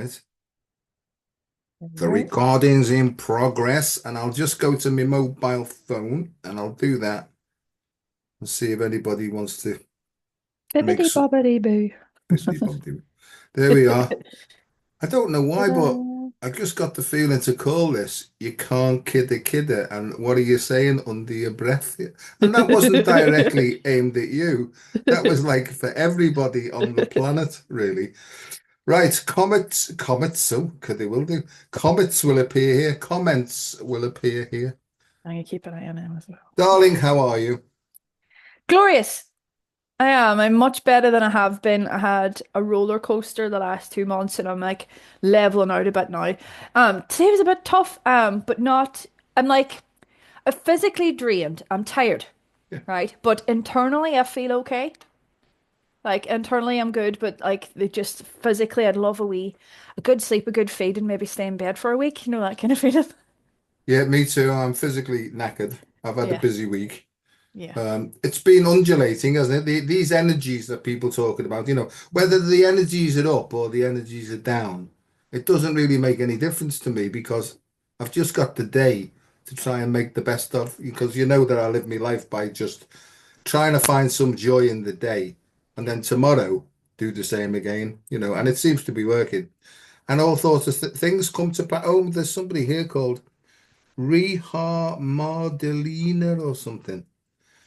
right. The Right. recording's in progress, and I'll just go to my mobile phone and I'll do that and see if anybody wants to make Bibbidi some. bobbidi boo. There we are. I don't know why, but Ta-da. I just got the feeling to call this "You Can't Kid a Kidder." And what are you saying under your breath? And that wasn't directly aimed at you. That was like for everybody on the planet, really. Right, comets, oh, they will do. Comets will appear here. Comments will appear here. I'm gonna keep an eye on him as well. Darling, how are you? Glorious. I am. I'm much better than I have been. I had a roller coaster the last 2 months and I'm like leveling out a bit now. Today was a bit tough, but not, I'm like physically drained. I'm tired, Yeah. right? But internally I feel okay. Like internally I'm good, but like they just physically I'd love a good sleep, a good feed, and maybe stay in bed for a week, that kind of feeling. Yeah, me too. I'm physically knackered. I've had a Yeah, busy week. yeah. It's been undulating, hasn't it? These energies that people talking about, whether the energies are up or the energies are down, it doesn't really make any difference to me because I've just got the day to try and make the best of, because you know that I live my life by just trying to find some joy in the day, and then tomorrow do the same again, and it seems to be working. And all sorts of things come to pass. Oh, there's somebody here called Reha Mardelina or something.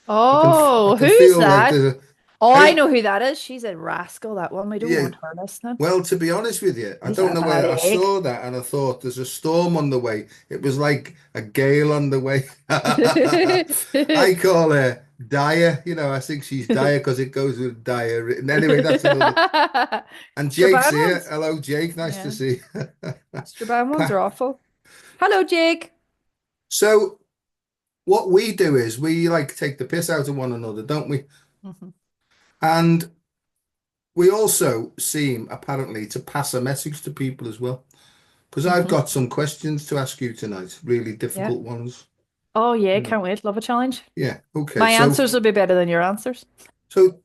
I Oh, can who's feel like that? there's a Oh, I hey, know who that is. She's a rascal, that one. We don't yeah. want her listening. Well, to be honest with you, I She's don't a know bad where I egg. saw that and I thought there's a storm on the way. It was like a gale on the way. I call her Dire. I think she's dire because it goes with diarrhea. And anyway, that's another. And Jake's Strabane here. ones. Hello, Jake. Nice to Yeah. see you. Strabane ones are Pa- awful. Hello, Jake. So what we do is we like take the piss out of one another, don't we? Mhm. And we also seem apparently to pass a message to people as well. Because I've Mhm. got some questions to ask you tonight, really Yeah. difficult ones. Oh, yeah. Yeah. Can't wait. Love a challenge. Yeah. Okay. My So, answers will be better than your answers. so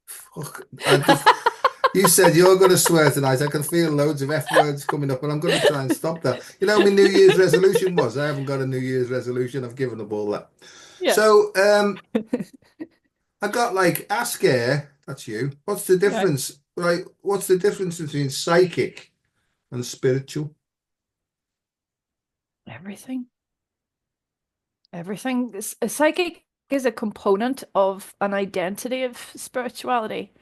fuck, you said you're going to swear tonight. I can feel loads of F words coming up, and I'm going to try and stop that. You know, my New Year's resolution was I haven't got a New Year's resolution. I've given up all that. Yeah. So, I got like ask Air. That's you. What's the Yeah. difference? Right? What's the difference between psychic and spiritual? Everything. Everything. A psychic is a component of an identity of spirituality.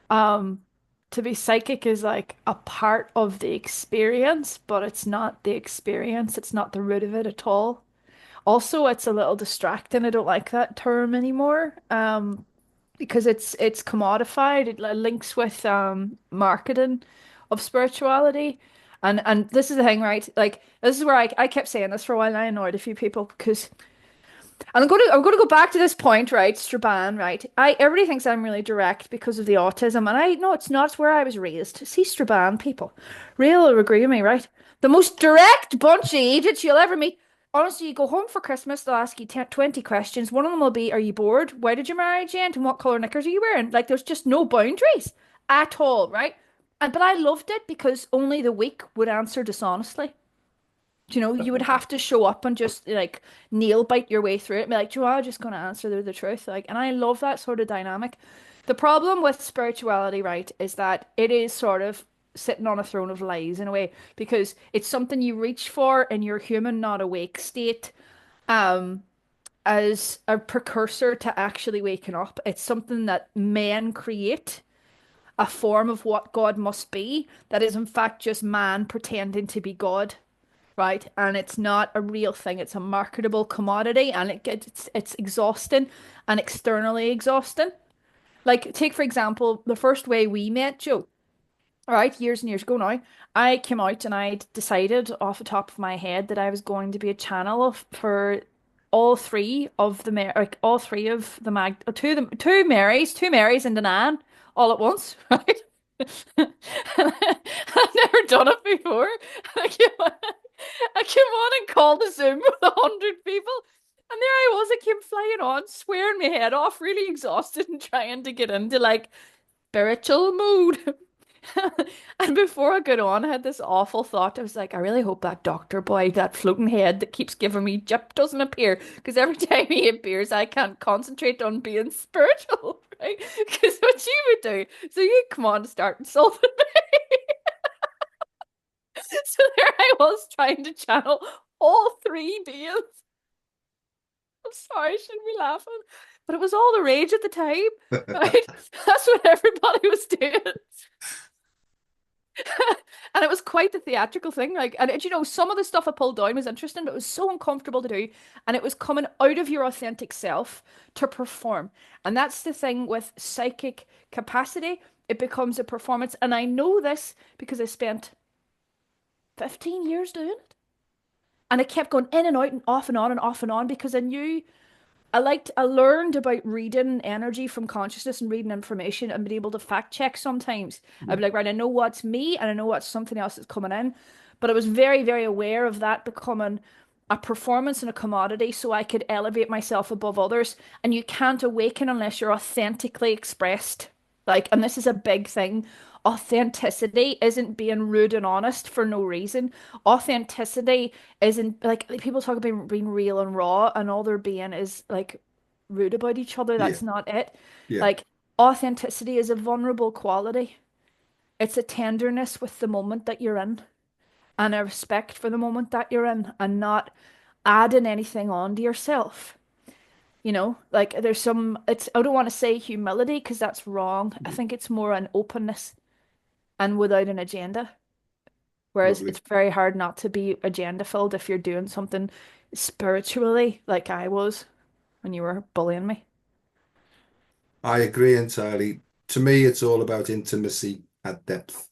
Um, to be psychic is like a part of the experience, but it's not the experience. It's not the root of it at all. Also, it's a little distracting. I don't like that term anymore. Because it's commodified. It links with marketing of spirituality. And this is the thing, right? Like this is where I kept saying this for a while and I annoyed a few people because and I'm gonna go back to this point, right? Strabane, right? Everybody thinks I'm really direct because of the autism, and I no, it's not. It's where I was raised. See, Strabane people, real will agree with me, right? The most direct bunch of idiots you'll ever meet. Honestly, you go home for Christmas, they'll ask you 10, 20 questions. One of them will be, "Are you bored? Why did you marry Jane? And what color knickers are you wearing?" Like, there's just no boundaries at all, right? And but I loved it because only the weak would answer dishonestly. You would have to show up and just like nail bite your way through it and be like, "Do you know what? I'm just going to answer the truth." Like, and I love that sort of dynamic. The problem with spirituality, right, is that it is sort of sitting on a throne of lies in a way because it's something you reach for in your human, not awake state, um, as a precursor to actually waking up. It's something that men create. A form of what God must be, that is in fact just man pretending to be God, right? And it's not a real thing. It's a marketable commodity, and it's exhausting and externally exhausting. Like take for example the first way we met, Joe. All right, years and years ago now, I came out and I decided off the top of my head that I was going to be a channel for all three of the two Marys and an Anne all at once, right? And I've never done it before. I came on and called a Zoom with 100 people. And there I was, I came flying on, swearing my head off, really exhausted and trying to get into like spiritual mood. And before I got on, I had this awful thought. I was like, I really hope that doctor boy, that floating head that keeps giving me jip doesn't appear. Because every time he appears, I can't concentrate on being spiritual, right? Because what you would do, so you come on to start insulting me. So there I was trying to channel all three beings. I'm sorry, I shouldn't be laughing. But it was all the rage at the time, right? That's what everybody was doing. And it was quite the theatrical thing. Like, and you know, some of the stuff I pulled down was interesting, but it was so uncomfortable to do. And it was coming out of your authentic self to perform. And that's the thing with psychic capacity. It becomes a performance. And I know this because I spent 15 years doing it. And I kept going in and out and off and on and off and on because I learned about reading energy from consciousness and reading information and being able to fact check sometimes. I'd be like, right, I know what's me and I know what's something else that's coming in. But I was very, very aware of that becoming a performance and a commodity so I could elevate myself above others. And you can't awaken unless you're authentically expressed. Like, and this is a big thing. Authenticity isn't being rude and honest for no reason. Authenticity isn't like people talk about being real and raw, and all they're being is like rude about each other. Yeah, That's not it. yeah, Like, authenticity is a vulnerable quality. It's a tenderness with the moment that you're in and a respect for the moment that you're in and not adding anything on to yourself. You know, like there's some, I don't want to say humility because that's wrong. I think it's more an openness and without an agenda. Whereas lovely. it's very hard not to be agenda filled if you're doing something spiritually, like I was when you were bullying me. I agree entirely. To me, it's all about intimacy at depth.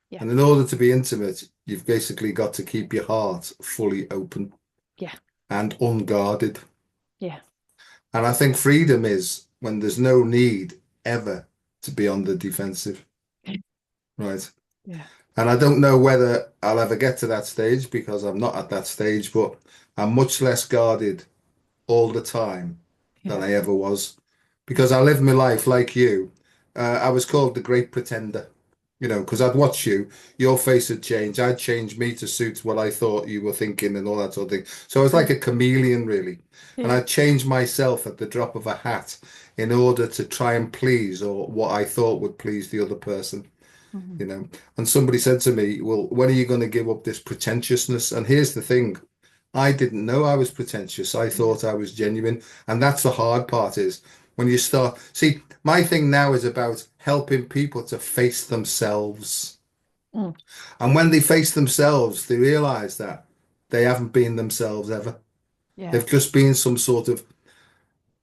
Yeah, And in order to be intimate, you've basically got to keep your heart fully open yeah, and unguarded. yeah, And I think freedom is when there's no need ever to be on the defensive, right? yeah, And I don't know whether I'll ever get to that stage because I'm not at that stage, but I'm much less guarded all the time than yeah, I ever was because I lived my life like you. I was called the Great Pretender, because I'd watch you, your face had changed. I'd change me to suit what I thought you were thinking and all that sort of thing. So I was like yeah, a chameleon, really. And yeah. I'd change myself at the drop of a hat in order to try and please or what I thought would please the other person Hmm. you know. And somebody said to me, "Well, when are you going to give up this pretentiousness?" And here's the thing. I didn't know I was pretentious. I Yeah. thought I was genuine. And that's the hard part is when you start. See, my thing now is about helping people to face themselves. Mm. And when they face themselves, they realize that they haven't been themselves ever. Yeah. They've just been some sort of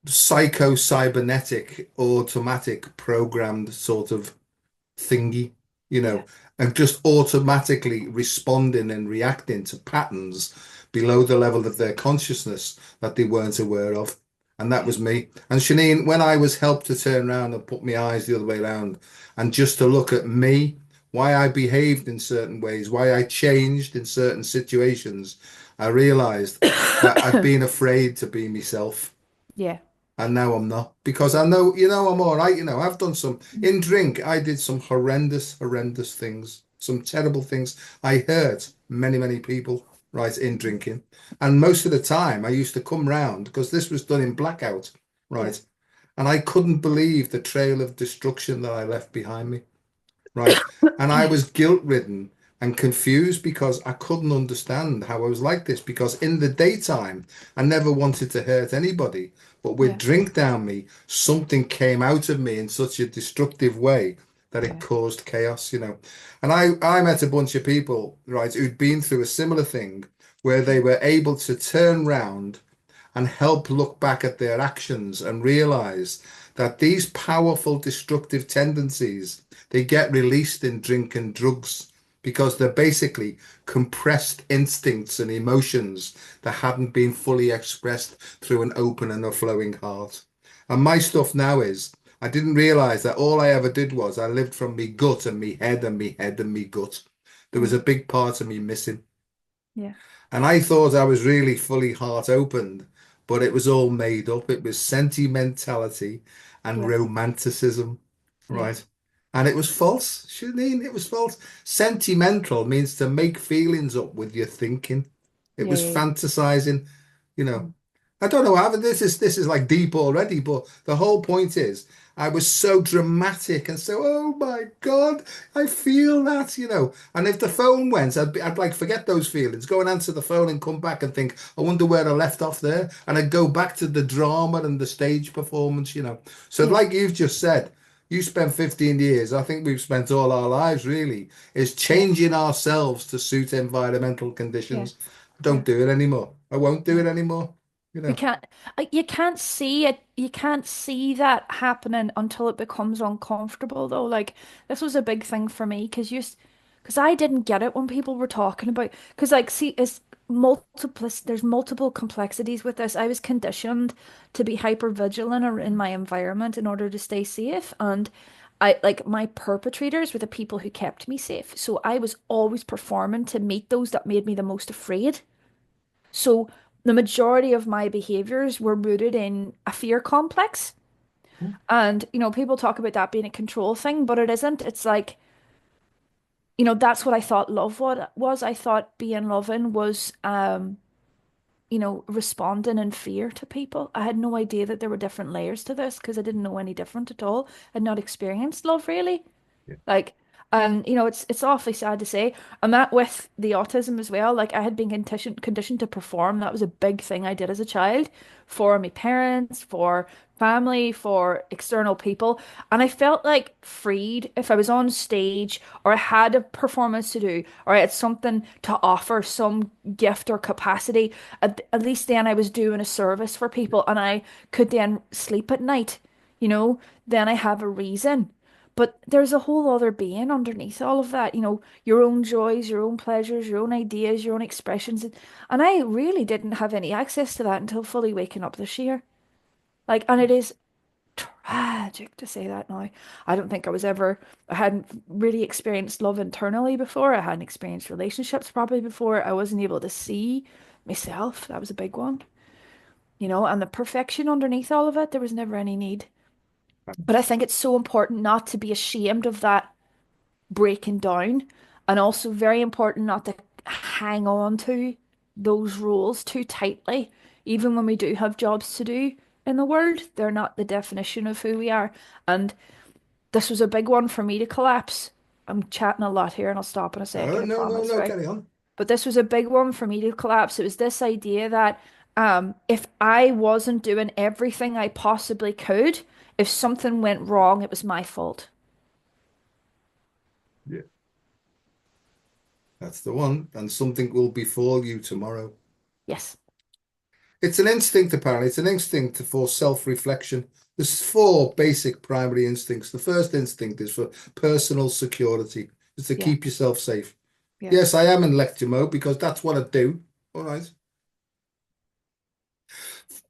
psycho-cybernetic, automatic, programmed sort of thingy, you Yeah. know, and just automatically responding and reacting to patterns below the level of their consciousness that they weren't aware of. And that Yeah. was me. And Shanine, when I was helped to turn around and put my eyes the other way around and just to look at me, why I behaved in certain ways, why I changed in certain situations, I realized that I'd been afraid to be myself. Yeah. And now I'm not because I know, I'm all right. I've done some in drink. I did some horrendous, horrendous things, some terrible things. I hurt many, many people, right, in drinking. And most of the time I used to come round because this was done in blackout, Yeah. right? And I couldn't believe the trail of destruction that I left behind me. Right. And I was guilt-ridden and confused because I couldn't understand how I was like this. Because in the daytime, I never wanted to hurt anybody. But with Yeah. drink down me, something came out of me in such a destructive way that it Yeah. caused chaos. And I met a bunch of people, right, who'd been through a similar thing where they were able to turn round and help look back at their actions and realize that these powerful destructive tendencies they get released in drink and drugs because they're basically compressed instincts and emotions that hadn't been fully expressed through an open and a flowing heart. And my stuff now is I didn't realize that all I ever did was I lived from me gut and me head and me head and me gut. There was Mm. a big part of me missing. Yeah. And I thought I was really fully heart opened, but it was all made up. It was sentimentality and Yeah. romanticism, Yeah. right? And it was false, Shanine. It was false. Sentimental means to make feelings up with your thinking. It Yeah, was yeah, fantasizing, you know. yeah. I don't know how, but this is like deep already, but the whole point is I was so dramatic and so, oh my God, I feel that, And if the phone went, I'd like forget those feelings, go and answer the phone and come back and think, I wonder where I left off there. And I'd go back to the drama and the stage performance. So Yeah, like you've just said, you spent 15 years, I think we've spent all our lives really, is yeah, changing ourselves to suit environmental yeah, conditions. I yeah, don't do it anymore. I won't do yeah. it anymore. You We know. can't, you can't see it. You can't see that happening until it becomes uncomfortable, though. Like, this was a big thing for me because I didn't get it when people were talking about, because, like, see, there's multiple complexities with this. I was conditioned to be hyper vigilant in my environment in order to stay safe. And like, my perpetrators were the people who kept me safe. So I was always performing to meet those that made me the most afraid. So the majority of my behaviors were rooted in a fear complex. And, people talk about that being a control thing, but it isn't. It's like, that's what I thought love was. I thought being loving was, responding in fear to people. I had no idea that there were different layers to this because I didn't know any different at all. I'd not experienced love really. Yeah. Like, and it's awfully sad to say. And that with the autism as well. Like, I had been conditioned to perform. That was a big thing I did as a child for my parents, for family, for external people. And I felt like freed if I was on stage or I had a performance to do or I had something to offer, some gift or capacity. At least then I was doing a service for people and I could then sleep at night, then I have a reason. But there's a whole other being underneath all of that, your own joys, your own pleasures, your own ideas, your own expressions. And I really didn't have any access to that until fully waking up this year. Like, and it is tragic to say that now. I hadn't really experienced love internally before. I hadn't experienced relationships properly before. I wasn't able to see myself. That was a big one, and the perfection underneath all of it, there was never any need. But I think it's so important not to be ashamed of that breaking down, and also very important not to hang on to those rules too tightly. Even when we do have jobs to do in the world, they're not the definition of who we are. And this was a big one for me to collapse. I'm chatting a lot here and I'll stop in a Oh, second, I no, no, promise, no, right? carry on. But this was a big one for me to collapse. It was this idea that if I wasn't doing everything I possibly could, if something went wrong, it was my fault. Yeah, that's the one. And something will befall you tomorrow. Yes. It's an instinct, apparently. It's an instinct for self-reflection. There's four basic primary instincts. The first instinct is for personal security, is to Yeah. keep yourself safe. Yeah. Yes, I am in lecture mode because that's what I do. All right.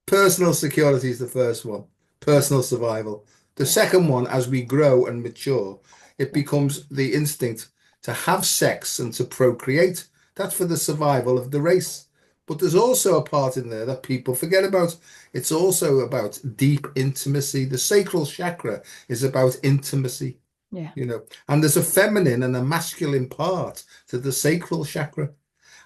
Personal security is the first one, Yeah. personal survival. The Yeah. second one, as we grow and mature, it Yeah. becomes the instinct to have sex and to procreate. That's for the survival of the race. But there's also a part in there that people forget about. It's also about deep intimacy. The sacral chakra is about intimacy, Yeah. and there's a feminine and a masculine part to the sacral chakra.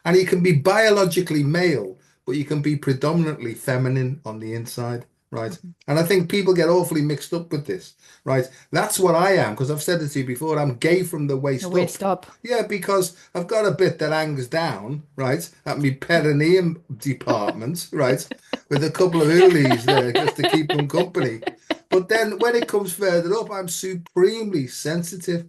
And you can be biologically male, but you can be predominantly feminine on the inside, right? Mhm. And I think people get awfully mixed up with this, right? That's what I am, because I've said it to you before. I'm gay from the No waist way, up. stop. Yeah, because I've got a bit that hangs down, right, at my perineum department, right, with a couple of hoolies there just to keep them company. But then when it comes further up, I'm supremely sensitive.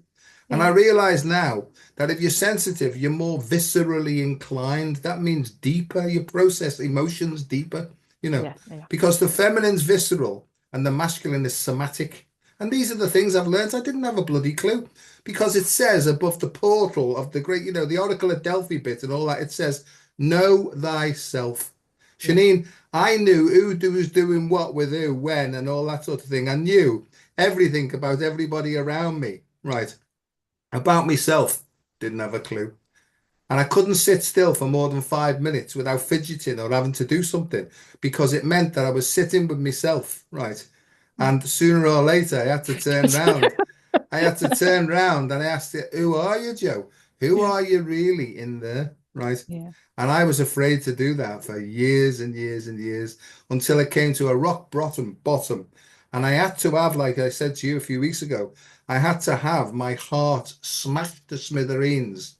And I Yeah. realize now that if you're sensitive, you're more viscerally inclined. That means deeper. You process emotions deeper, you know, Yeah. Yeah. because the feminine's visceral and the masculine is somatic. And these are the things I've learned. I didn't have a bloody clue because it says above the portal of the great, the Oracle of Delphi bit and all that, it says, know thyself. Yeah. Shanine, I knew was doing what with who, when, and all that sort of thing. I knew everything about everybody around me. Right. About myself, didn't have a clue. And I couldn't sit still for more than 5 minutes without fidgeting or having to do something because it meant that I was sitting with myself, right? Yeah. And sooner or later, I had to turn round. I had to turn round and I asked it, "Who are you, Joe? Who Yeah. are you really in there?" Right? Yeah. And I was afraid to do that for years and years and years until it came to a rock bottom. And I had to have, like I said to you a few weeks ago, I had to have my heart smashed to smithereens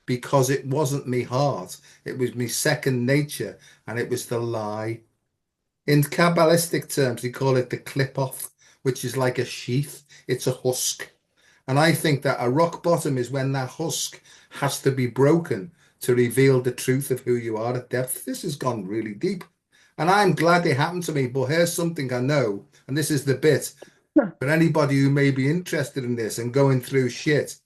because it wasn't me heart. It was me second nature and it was the lie. In Kabbalistic terms, they call it the clip off, which is like a sheath. It's a husk. And I think that a rock bottom is when that husk has to be broken to reveal the truth of who you are at depth. This has gone really deep. And I'm glad it happened to me. But here's something I know, and this is the bit for anybody who may be interested in this and going through shit.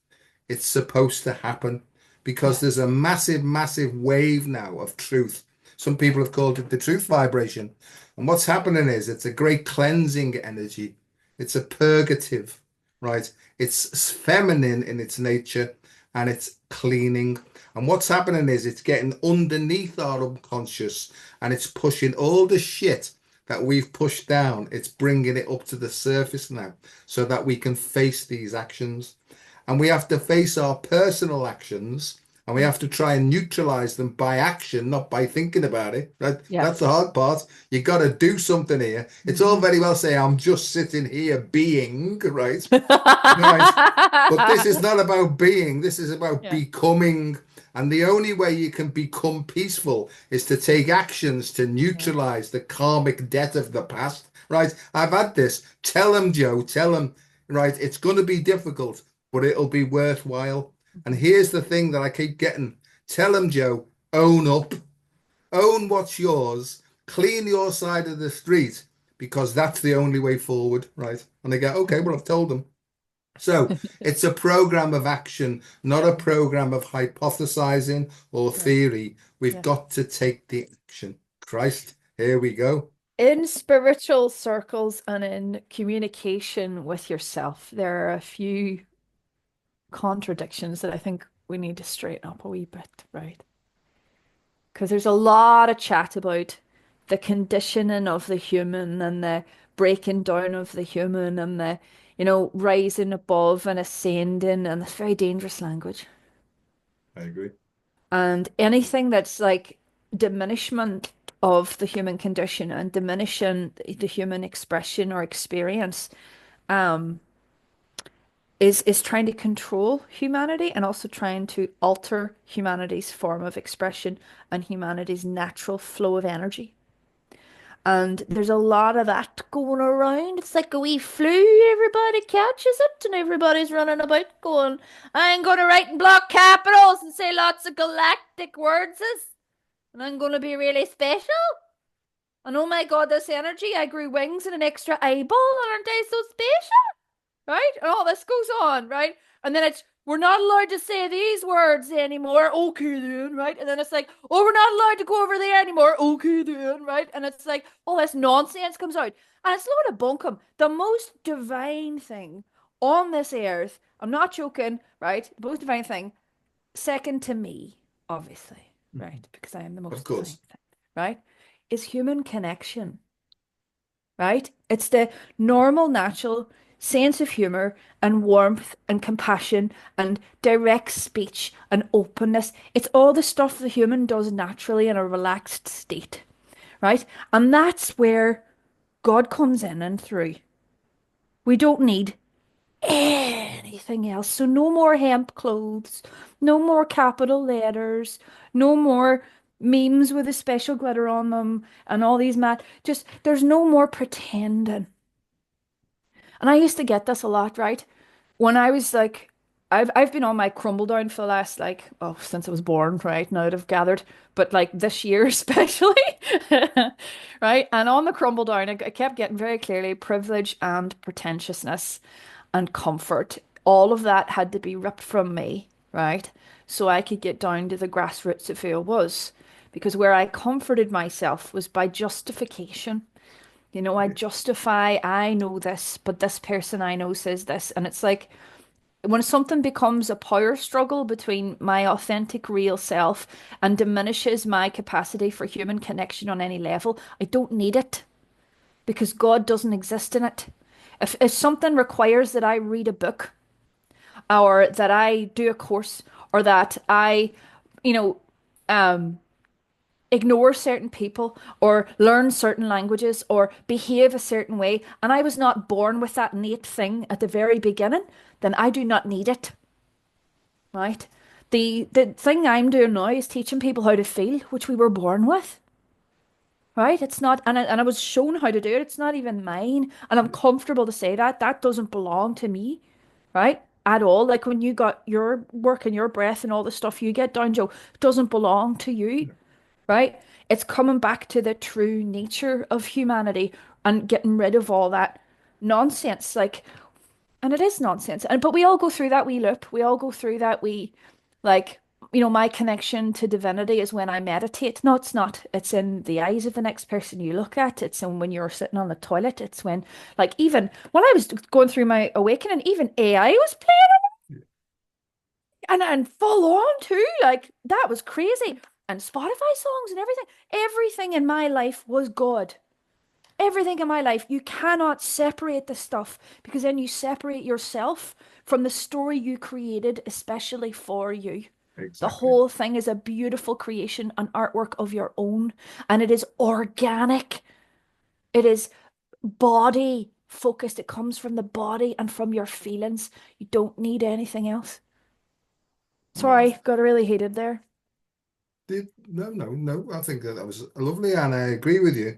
It's supposed to happen because Yeah. there's a massive, massive wave now of truth. Some people have called it the truth vibration. And what's happening is it's a great cleansing energy. It's a purgative, right? It's feminine in its nature and it's cleaning. And what's happening is it's getting underneath our unconscious and it's pushing all the shit that we've pushed down. It's bringing it up to the surface now so that we can face these actions. And we have to face our personal actions and we Yeah. have to try and neutralize them by action, not by thinking about it. Yeah. That's the hard part. You got to do something here. It's all Mhm. very well saying, I'm just sitting here being, right? Right. But this is not about being, this is about Yeah. becoming. And the only way you can become peaceful is to take actions to Yeah. neutralize the karmic debt of the past. Right. I've had this. Tell them, Joe, tell them, right, it's going to be difficult, but it'll be worthwhile. And Mhm. here's the thing that I keep getting. Tell them, Joe, own up, own what's yours, clean your side of the street, because that's the only way forward. Right. And they go, okay, well, I've told them. So it's a program of action, not a program of hypothesizing or Yeah. theory. We've Yeah. got to take the action. Christ, here we go. In spiritual circles and in communication with yourself, there are a few contradictions that I think we need to straighten up a wee bit, right? Because there's a lot of chat about the conditioning of the human and the breaking down of the human and the, rising above and ascending, and it's very dangerous language. I agree. And anything that's like diminishment of the human condition and diminishing the human expression or experience um, is trying to control humanity and also trying to alter humanity's form of expression and humanity's natural flow of energy. And there's a lot of that going around. It's like a wee flu, everybody catches it, and everybody's running about going, I'm going to write in block capitals and say lots of galactic words, and I'm going to be really special. And oh my God, this energy, I grew wings and an extra eyeball, aren't I so special? Right? And all this goes on, right? And then it's, we're not allowed to say these words anymore. Okay, then, right? And then it's like, oh, we're not allowed to go over there anymore. Okay, then, right? And it's like, all this nonsense comes out. And it's a load of bunkum. The most divine thing on this earth, I'm not joking, right? The most divine thing, second to me, obviously, right? Because I am the Of most divine course. thing, right? Is human connection, right? It's the normal, natural sense of humor and warmth and compassion and direct speech and openness. It's all the stuff the human does naturally in a relaxed state, right? And that's where God comes in and through. We don't need anything else. So no more hemp clothes, no more capital letters, no more memes with a special glitter on them and all these mad. Just there's no more pretending. And I used to get this a lot, right? When I was like, I've been on my crumble down for the last like, oh, since I was born, right? Now that I've gathered, but like this year especially, right? And on the crumble down, I kept getting very clearly privilege and pretentiousness and comfort. All of that had to be ripped from me, right? So I could get down to the grassroots of who I was. Because where I comforted myself was by justification. I Yeah. justify, I know this, but this person I know says this. And it's like when something becomes a power struggle between my authentic, real self and diminishes my capacity for human connection on any level, I don't need it because God doesn't exist in it. If something requires that I read a book, or that I do a course, or that I, you know, um, ignore certain people or learn certain languages or behave a certain way, and I was not born with that innate thing at the very beginning, then I do not need it, right? The thing I'm doing now is teaching people how to feel, which we were born with, right? It's not, and I was shown how to do it. It's not even mine, and I'm comfortable to say that that doesn't belong to me, right? At all. Like when you got your work and your breath and all the stuff you get down, Joe, it doesn't belong to you, right? It's coming back to the true nature of humanity and getting rid of all that nonsense. Like, and it is nonsense. And but we all go through that wee loop. We all go through that wee, like, my connection to divinity is when I meditate. No, it's not. It's in the eyes of the next person you look at. It's in when you're sitting on the toilet. It's when, like, even when I was going through my awakening, even AI was playing and full on too. Like that was crazy. And Spotify songs and everything. Everything in my life was God. Everything in my life. You cannot separate the stuff because then you separate yourself from the story you created, especially for you. The Exactly. whole thing is a beautiful creation, an artwork of your own, and it is organic. It is body focused. It comes from the body and from your feelings. You don't need anything else. Wow. Sorry, got really heated there. No, no, no. I think that that was lovely, and I agree with you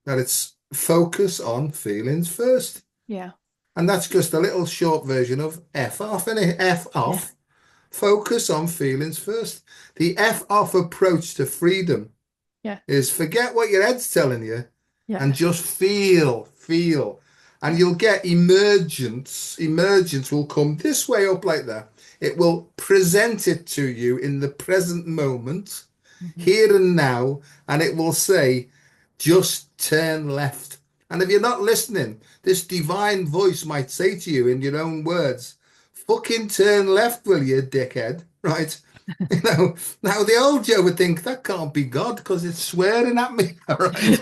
that it's focus on feelings first. Yeah, And that's just a little short version of F off, innit? F yeah, off. Focus on feelings first. The F off approach to freedom yeah, is forget what your head's telling you yeah, and just feel, feel. And yeah. you'll get emergence. Emergence will come this way up like that. It will present it to you in the present moment, Hmm. here and now, and it will say, just turn left. And if you're not listening, this divine voice might say to you in your own words, fucking turn left, will you, dickhead? Right? You know, now the old Joe would think that can't be God because it's swearing at me, all right?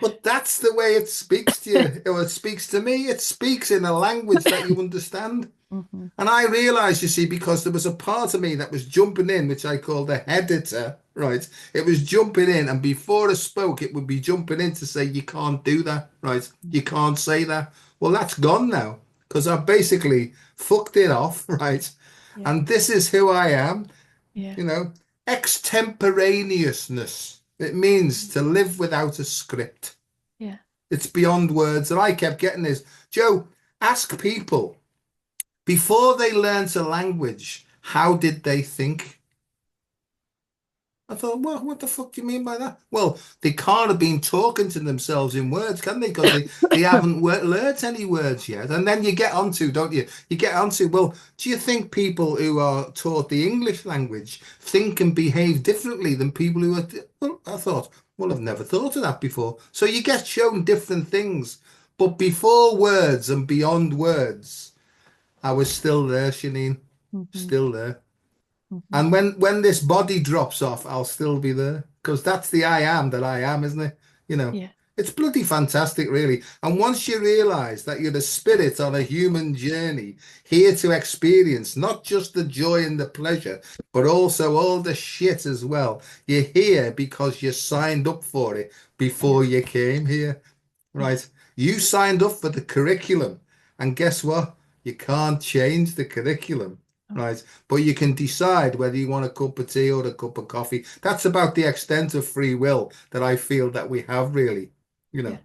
But that's the way it speaks to you, or it speaks to me. It speaks in a language that you understand. Hmm. And I realized, you see, because there was a part of me that was jumping in, which I call the editor, right? It was jumping in, and before I spoke, it would be jumping in to say, you can't do that, right? You can't say that. Well, that's gone now because I've basically fucked it off, right? Yeah, And this is who I am, yeah, you know, extemporaneousness. It means to live without a script. yeah. It's beyond words. And I kept getting this. Joe, ask people before they learnt a language, how did they think? I thought, well, what the fuck do you mean by that? Well, they can't have been talking to themselves in words, can they? Because they haven't learnt any words yet. And then you get onto, don't you? You get onto, well, do you think people who are taught the English language think and behave differently than people who are? Well, I thought, well, I've never thought of that before. So you get shown different things. But before words and beyond words, I was still there, Shanine, Hmm. still there. Hmm. And when this body drops off, I'll still be there because that's the I am that I am, isn't it? You know, Yeah, it's bloody fantastic, really. And once you realize that you're the spirit on a human journey, here to experience not just the joy and the pleasure, but also all the shit as well. You're here because you signed up for it yeah, before you came here. yeah. Right. You signed up for the curriculum. And guess what? You can't change the curriculum. Oh, Right. But you can decide whether you want a cup of tea or a cup of coffee. That's about the extent of free will that I feel that we have, really. You yeah. know.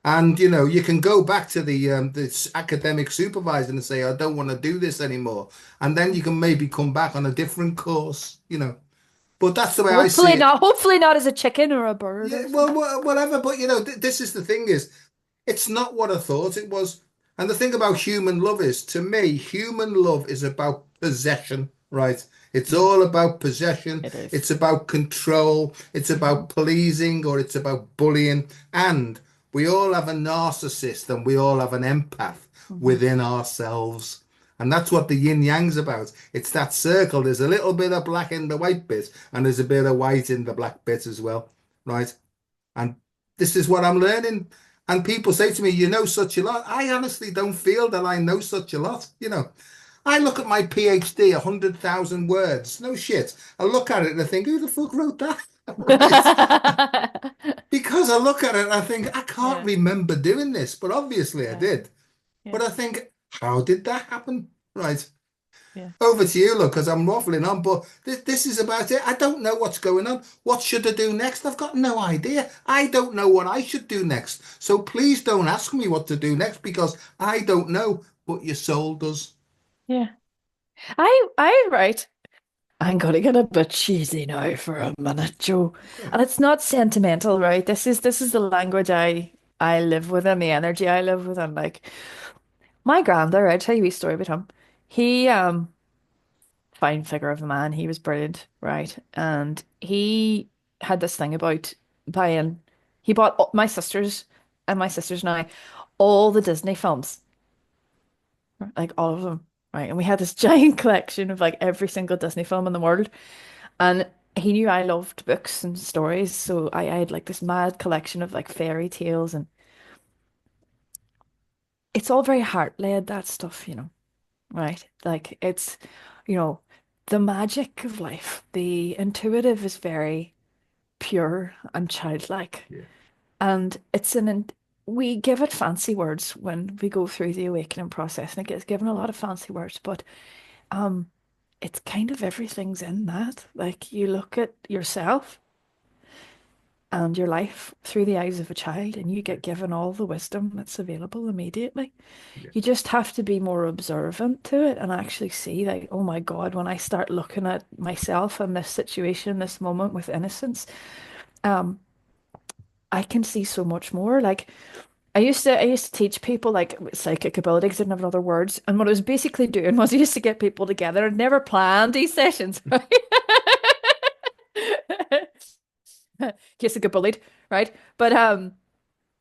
And you can go back to the academic supervisor and say, I don't want to do this anymore. And then you can maybe come back on a different course. But that's the way I see Hopefully it. not. Hopefully not as a chicken or a bird Yeah, or well, something. whatever. But th this is the thing is, it's not what I thought it was. And the thing about human love is, to me, human love is about possession, right? It's Mm, all about possession. it is. It's about control. It's Hmm. about pleasing or it's about bullying. And we all have a narcissist and we all have an empath Hmm. within ourselves. And that's what the yin yang's about. It's that circle. There's a little bit of black in the white bit, and there's a bit of white in the black bit as well, right? And this is what I'm learning. And people say to me, you know such a lot. I honestly don't feel that I know such a lot. I look at my PhD, 100,000 words. No shit. I look at it and I think, who the fuck wrote that? Right. Because I look at it and I think, I can't Yeah, remember doing this, but obviously I yeah, did. But yeah, I think, how did that happen? Right. yeah, Over to you, look, because I'm waffling on, but this is about it. I don't know what's going on. What should I do next? I've got no idea. I don't know what I should do next. So please don't ask me what to do next because I don't know, but your soul does. yeah. Right. I'm gonna get a bit cheesy now for a minute, Joe. Go And on. it's not sentimental, right? This is the language I live within, the energy I live within. Like my granddad, I'll tell you a story about him. He fine figure of a man. He was brilliant, right? And he had this thing about buying. He bought my sisters and my sisters and I all the Disney films, like all of them, right? And we had this giant collection of like every single Disney film in the world. And he knew I loved books and stories, so I had like this mad collection of like fairy tales, and it's all very heart-led, that stuff, right? Like it's, you know, the magic of life. The intuitive is very pure and childlike. Yeah, And we give it fancy words when we go through the awakening process, and it gets given a lot of fancy words, but um it's kind of everything's in that. Like you look at yourself and your life through the eyes of a child, and you yeah, get given all the wisdom that's available immediately. yeah, You just have to be more observant to it and actually see, like, oh my God, when I start looking at myself in this situation, this moment with innocence, um, I can see so much more. Like I used to teach people like psychic abilities, didn't have other words. And what I was basically doing was I used to get people together and never planned these sessions, right? In case I get bullied, right? But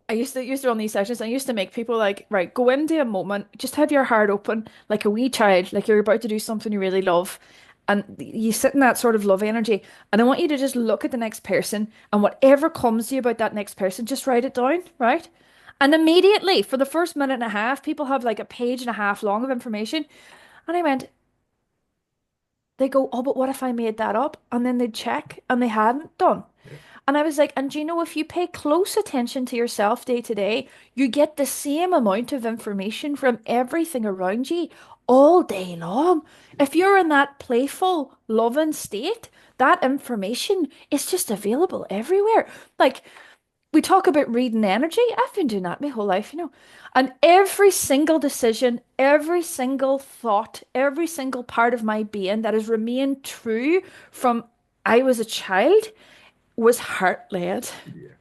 I used to run these sessions. I used to make people like, right, go into a moment, just have your heart open, like a wee child, like you're about to do something you really love. And you sit in that sort of love energy. And I want you to just look at the next person and whatever comes to you about that next person, just write it down, right? And immediately, for the first minute and a half, people have like a page and a half long of information. And I went, they go, oh, but what if I made that up? And then they'd check and they hadn't done. yeah, And I was like, and do you know, if you pay close attention to yourself day to day, you get the same amount of information from everything around you all day long. If you're in that playful, loving state, that information is just available everywhere. Like, we talk about reading energy. I've been doing that my whole life, you know. And every single decision, every single thought, every single part of my being that has remained true from I was a child was heart-led. yeah,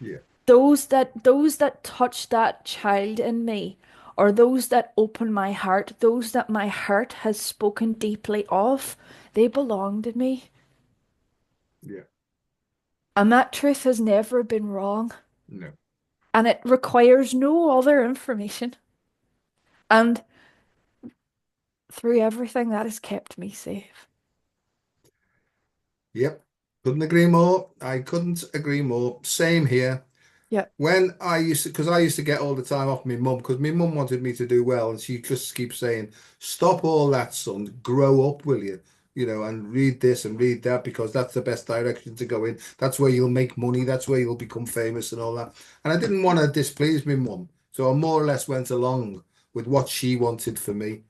yeah, Those that touch that child in me, or those that open my heart, those that my heart has spoken deeply of, they belong to me. yeah. And that truth has never been wrong. No. And it requires no other information. And through everything that has kept me safe. Yep. Couldn't agree more. I couldn't agree more. Same here. Yeah. When I used to, because I used to get all the time off my mum, because my mum wanted me to do well, and she just keeps saying, "Stop all that, son. Grow up, will you? And read this and read that because that's the best direction to go in. That's where you'll make money. That's where you'll become famous and all that." And I didn't want to displease my mum, so I more or less went along with what she wanted for me.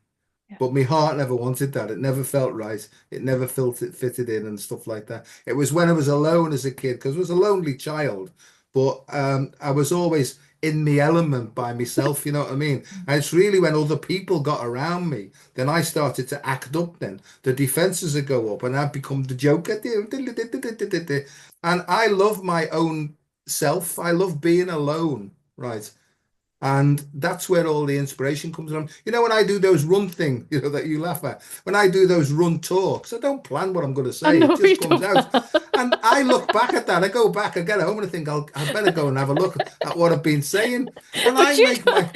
Yeah. But my heart never wanted that. It never felt right. It never felt it fitted in and stuff like that. It was when I was alone as a kid, because I was a lonely child, but I was always in the element by myself, you know what I mean? And it's really when other people got around me, then I started to act up then. The defenses would go up and I'd become the joker. And I love my own self. I love being alone, right? And that's where all the inspiration comes from. When I do those run thing, that you laugh at, when I do those run talks, I don't plan what I'm going to I say. It know you just comes don't. out. And I look back at that. I go back, I get home and I think I better go and have a look at what I've been saying. And I But you make don't, my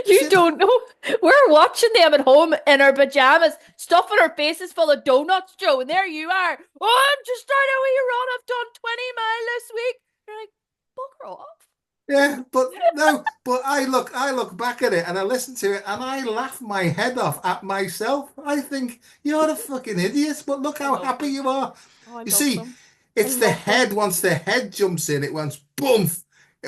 you sit. don't know. We're watching them at home in our pajamas, stuffing our faces full of donuts, Joe. And there you are. Oh, I'm just starting a wee run. I've done 20 miles this week. You're like, bugger off. Yeah, but no, but I look back at it and I listen to it and I laugh my head off at myself. I think you're a fucking idiot, but look I how love happy them. you are. Oh, I You love see, them. I it's the love them. head. Once the head jumps in, it wants boom.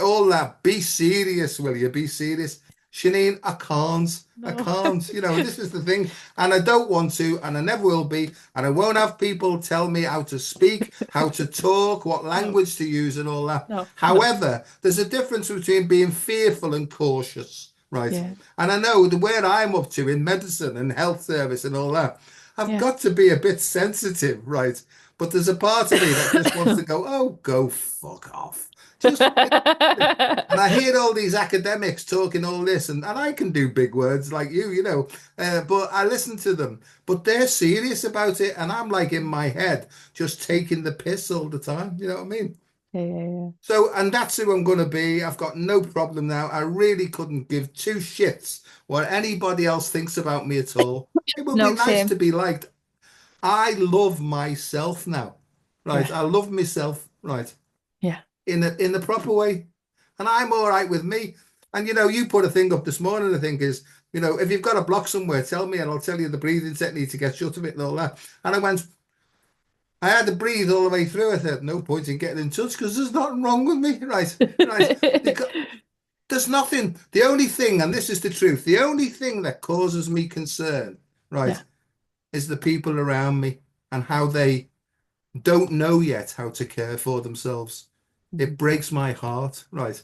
All that. Be serious, will you? Be serious. Shanine, I can't. I No. can't. You know, this is the thing. And I don't want to, and I never will be. And I won't have people tell me how to speak, how to talk, what No. language to use, and all that. No. No. However, there's a difference between being fearful and cautious, right? Yeah. And I know the where I'm up to in medicine and health service and all that, I've Yeah. got to be a bit sensitive, right? But there's a part of me that just wants to go, oh, go fuck off. Just and I hear all these academics talking all this, and I can do big words like you know, but I listen to them. But they're serious about it, and I'm like in my head, just taking the piss all the time. You know what I mean? Yeah, yeah, yeah. So, and that's who I'm going to be. I've got no problem now. I really couldn't give two shits what anybody else thinks about me at all. It would be No, nice to same. be liked. I love myself now, right? Yeah. I love myself, right? Yeah. In the proper way, and I'm all right with me. And you know, you put a thing up this morning. I think is, you know, if you've got a block somewhere, tell me, and I'll tell you the breathing technique to get shut of it and all that. And I went, I had to breathe all the way through. I said, no point in getting in touch because there's nothing wrong with me, right? Right. Because there's nothing. The only thing, and this is the truth, the only thing that causes me concern, right, Yeah. is the people around me and how they don't know yet how to care for themselves. It Mhm. breaks my heart, right?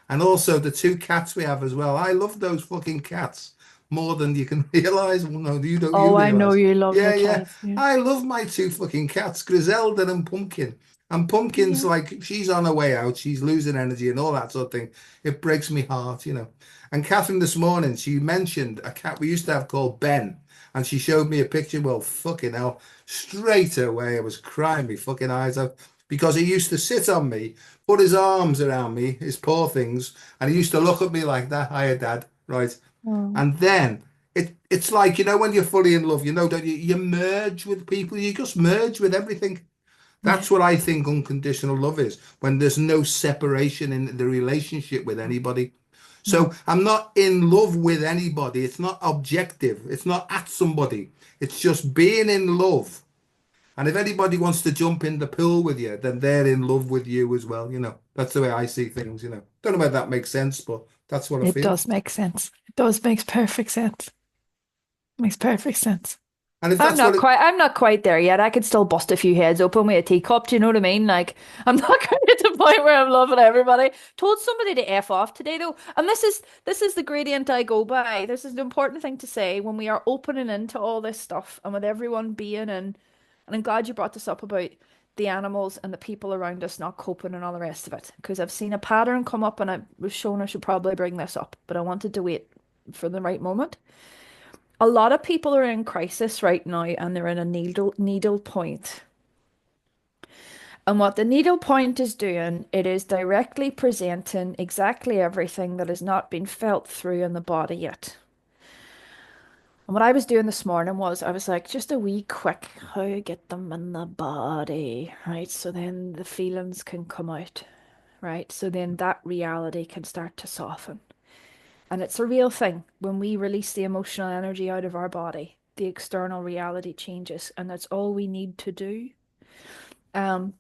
And also the two cats we have as well. I love those fucking cats more than you can realize. Well, no, you don't you Oh, I know realize? you love Yeah, your yeah. cats. Yeah. I love my two fucking cats, Griselda and Pumpkin. And Pumpkin's Yeah. like she's on her way out, she's losing energy and all that sort of thing. It breaks me heart, you know. And Catherine this morning, she mentioned a cat we used to have called Ben. And she showed me a picture. Well, fucking hell. Straight away, I was crying my fucking eyes out because he used to sit on me, put his arms around me, his poor things, and he used to look at me like that. Hiya, Dad, right? Oh, And then it's like, you know, when you're fully in love, you know, don't you? You merge with people, you just merge with everything. yeah. That's what I think unconditional love is, when there's no separation in the relationship with anybody. So No, I'm not in love with anybody. It's not objective. It's not at somebody. It's just being in love. And if anybody wants to jump in the pool with you, then they're in love with you as well. You know, that's the way I see things, you know. Don't know whether that makes sense, but that's what I it feel. does make sense. It does makes perfect sense. Makes perfect sense. And if that's what it, I'm not quite there yet. I could still bust a few heads open with a teacup, do you know what I mean? Like I'm not quite at the point where I'm loving everybody. Told somebody to F off today though. And this is the gradient I go by. This is the important thing to say when we are opening into all this stuff and with everyone being in, and I'm glad you brought this up about the animals and the people around us not coping and all the rest of it. Because I've seen a pattern come up and I was shown I should probably bring this up, but I wanted to wait for the right moment. A lot of people are in crisis right now and they're in a needle point. And what the needle point is doing, it is directly presenting exactly everything that has not been felt through in the body yet. And what I was doing this morning was I was like, just a wee quick, how you get them in the body, right? So then the feelings can come out, right? So then that reality can start to soften. And it's a real thing. When we release the emotional energy out of our body, the external reality changes, and that's all we need to do.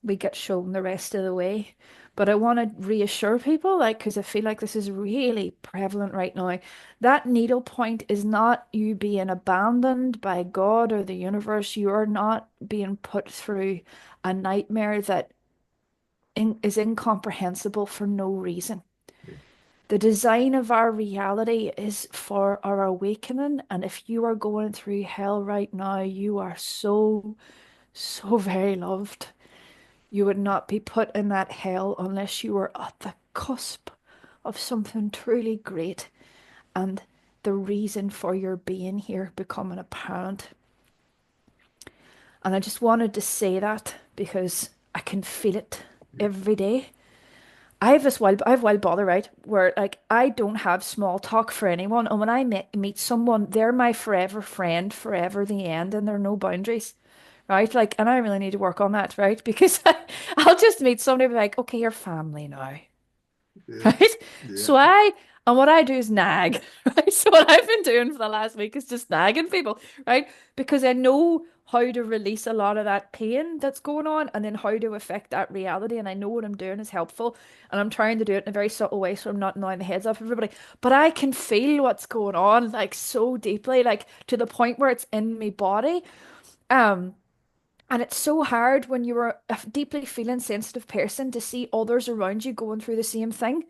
We get shown the rest of the way. But I want to reassure people, like, because I feel like this is really prevalent right now. That needle point is not you being abandoned by God or the universe. You are not being put through a nightmare that is incomprehensible for no reason. The design of our reality is for our awakening. And if you are going through hell right now, you are so, so very loved. You would not be put in that hell unless you were at the cusp of something truly great and the reason for your being here becoming apparent. And I just wanted to say that because I can feel it every day. I have wild bother, right? Where like I don't have small talk for anyone, and when I meet someone, they're my forever friend, forever the end, and there are no boundaries, right? Like, and I really need to work on that, right? Because I'll just meet somebody and be like, okay, you're family now, yeah, right? Yeah. So and what I do is nag, right? So what I've been doing for the last week is just nagging people, right? Because I know how to release a lot of that pain that's going on and then how to affect that reality. And I know what I'm doing is helpful. And I'm trying to do it in a very subtle way so I'm not annoying the heads off everybody. But I can feel what's going on like so deeply, like to the point where it's in my body. Um, and it's so hard when you're a deeply feeling sensitive person to see others around you going through the same thing.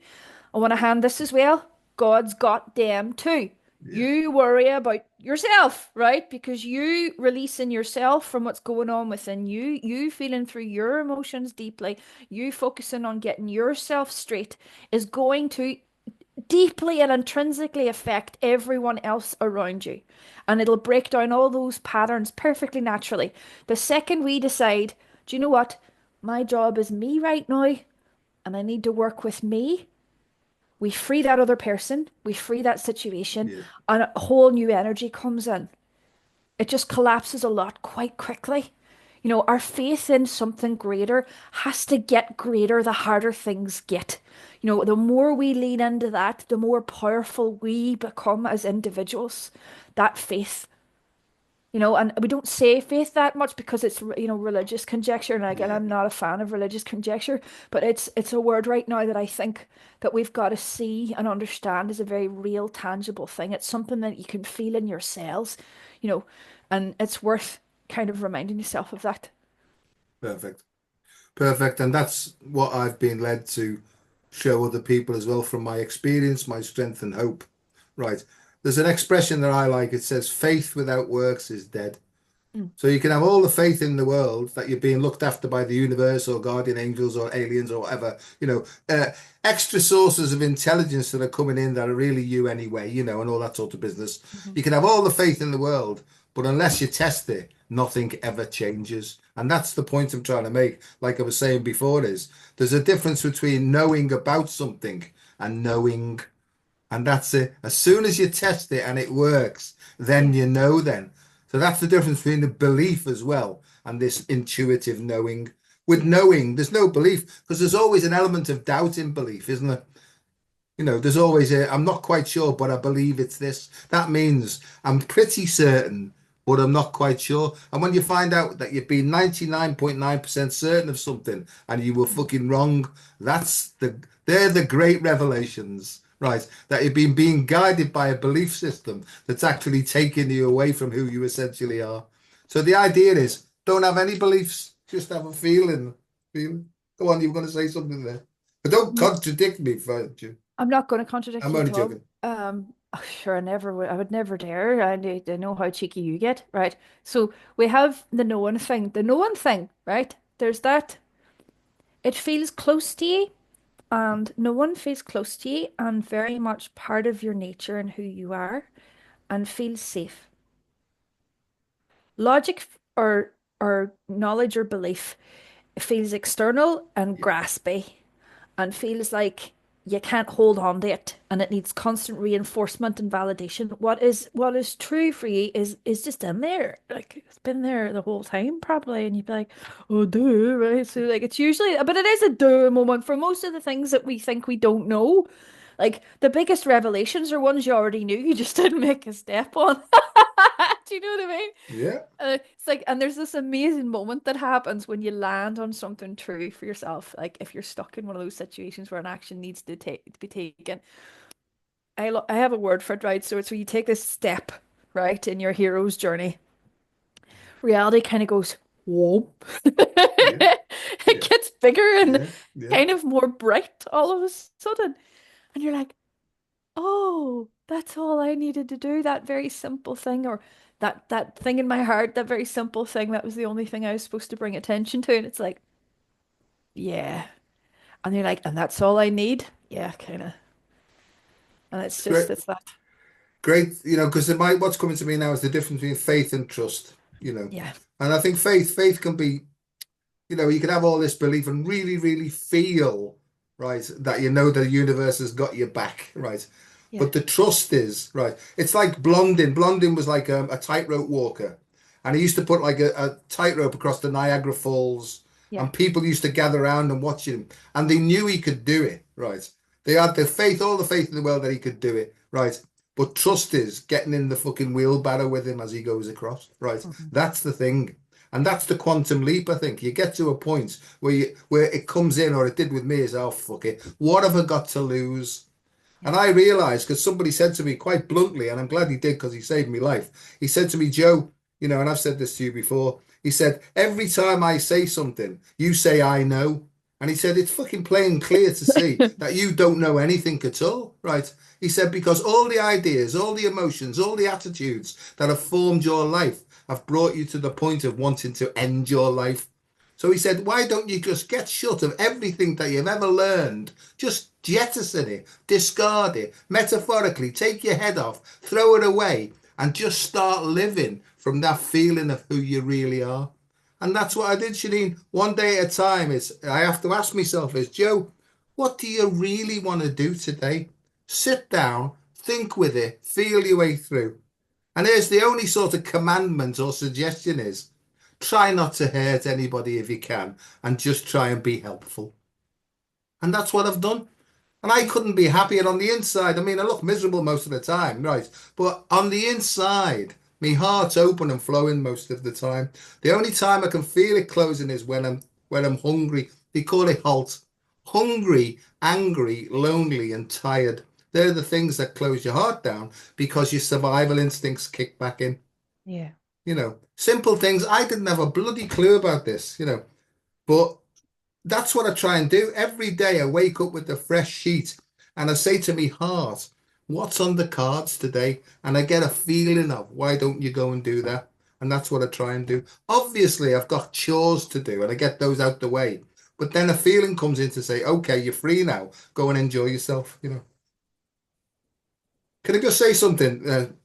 I want to hand this as well. God's got them too. Yeah. You worry about yourself, right? Because you releasing yourself from what's going on within you, you feeling through your emotions deeply, you focusing on getting yourself straight is going to deeply and intrinsically affect everyone else around you. And it'll break down all those patterns perfectly naturally. The second we decide, do you know what? My job is me right now, and I need to work with me. We free that other person, we free that situation, Yeah. and a whole new energy comes in. It just collapses a lot quite quickly. You know, our faith in something greater has to get greater the harder things get. You know, the more we lean into that, the more powerful we become as individuals. That faith, and we don't say faith that much because it's, religious conjecture. And again, Yeah. I'm not a fan of religious conjecture, but it's a word right now that I think that we've got to see and understand is a very real, tangible thing. It's something that you can feel in your cells, you know, and it's worth kind of reminding yourself of that. Perfect. Perfect. And that's what I've been led to show other people as well from my experience, my strength and hope. Right. There's an expression that I like. It says, faith without works is dead. Mm. So you can have all the faith in the world that you're being looked after by the universe or guardian angels or aliens or whatever, extra sources of intelligence that are coming in that are really you anyway, and all that sort of business. Mhm. You can have all the faith in the world, but unless you test it, nothing ever changes. And that's the point I'm trying to make. Like I was saying before, is there's a difference between knowing about something and knowing. And that's it. As soon as you test it and it works, then Yeah. you know then. So that's the difference between the belief as well and this intuitive knowing. With Yeah. knowing, there's no belief because there's always an element of doubt in belief, isn't there? There's always I'm not quite sure, but I believe it's this. That means I'm pretty certain, but I'm not quite sure. And when you find out that you've been 99.9% certain of something and you were Mhm. fucking wrong, they're the great revelations, right? That you've been being guided by a belief system that's actually taking you away from who you essentially are. So the idea is don't have any beliefs, just have a feeling. Feeling. Go on, you were going to say something there. But don't contradict me, Fudge. I'm not going to contradict I'm you only at all. joking. Sure, I never would. I would never dare. I know how cheeky you get, right? So we have the knowing thing. The knowing thing, right? There's that. It feels close to you, and no one feels close to you, and very much part of your nature and who you are, and feels safe. Logic or knowledge or belief feels external and Yeah, graspy and feels like you can't hold on to it and it needs constant reinforcement and validation. What is true for you is just in there. Like it's been there the whole time probably and you'd be like, oh duh, right? So like it's usually but it is a duh moment for most of the things that we think we don't know. Like the biggest revelations are ones you already knew, you just didn't make a step on. Do you know what I mean? yeah, It's like, and there's this amazing moment that happens when you land on something true for yourself. Like if you're stuck in one of those situations where an action needs to be taken. I have a word for it, right? So it's where you take this step, right, in your hero's journey. Reality kind of goes, whoa. yeah, It yeah, gets bigger and yeah, yeah. kind of more bright all of a sudden. And you're like, oh, that's all I needed to do. That very simple thing, or that thing in my heart, that very simple thing, that was the only thing I was supposed to bring attention to. And it's like, yeah. And you're like, and that's all I need? Yeah, kind of. And it's Great, just, it's that. great. Because what's coming to me now is the difference between faith and trust. Yeah. And I think faith can be, you can have all this belief and really, really feel, right, that the universe has got your back, right? Yeah. But the trust is, right, it's like Blondin. Blondin was like a tightrope walker. And he used to put like a tightrope across the Niagara Falls. Yeah. And people used to gather around and watch him. And they knew he could do it, right? They had the faith, all the faith in the world that he could do it, right? But trust is getting in the fucking wheelbarrow with him as he goes across, right? Mhm. That's the thing. And that's the quantum leap, I think. You get to a point where it comes in, or it did with me, is oh fuck it. What have I got to lose? And Yeah. I realized because somebody said to me quite bluntly, and I'm glad he did because he saved me life. He said to me, Joe, and I've said this to you before. He said, every time I say something, you say I know. And he said, it's fucking plain clear to see that you don't know anything at all, right? He said, because all the ideas, all the emotions, all the attitudes that have formed your life have brought you to the point of wanting to end your life. So he said, why don't you just get shut of everything that you've ever learned? Just jettison it, discard it, metaphorically, take your head off, throw it away, and just start living from that feeling of who you really are. And that's what I did, Shireen. One day at a time is I have to ask myself is, Joe, what do you really want to do today? Sit down, think with it, feel your way through. And here's the only sort of commandment or suggestion is try not to hurt anybody if you can, and just try and be helpful. And that's what I've done. And I Yeah. couldn't be happier on the inside. I mean, I look miserable most of the time, right? But on the inside, my heart's open and flowing most of the time. The only time I can feel it closing is when I'm hungry. They call it halt. Hungry, angry, lonely, and tired. They're the things that close your heart down because your survival instincts kick back in. Yeah. Simple things. I didn't have a bloody clue about this, but that's what I try and do. Every day I wake up with a fresh sheet and I say to me heart, what's on the cards today? And I get a feeling of why don't you go and do that? And that's what I try and do. Obviously, I've got chores to do and I get those out the way. But then a feeling comes in to say, okay, you're free now. Go and enjoy yourself. Can I just say something?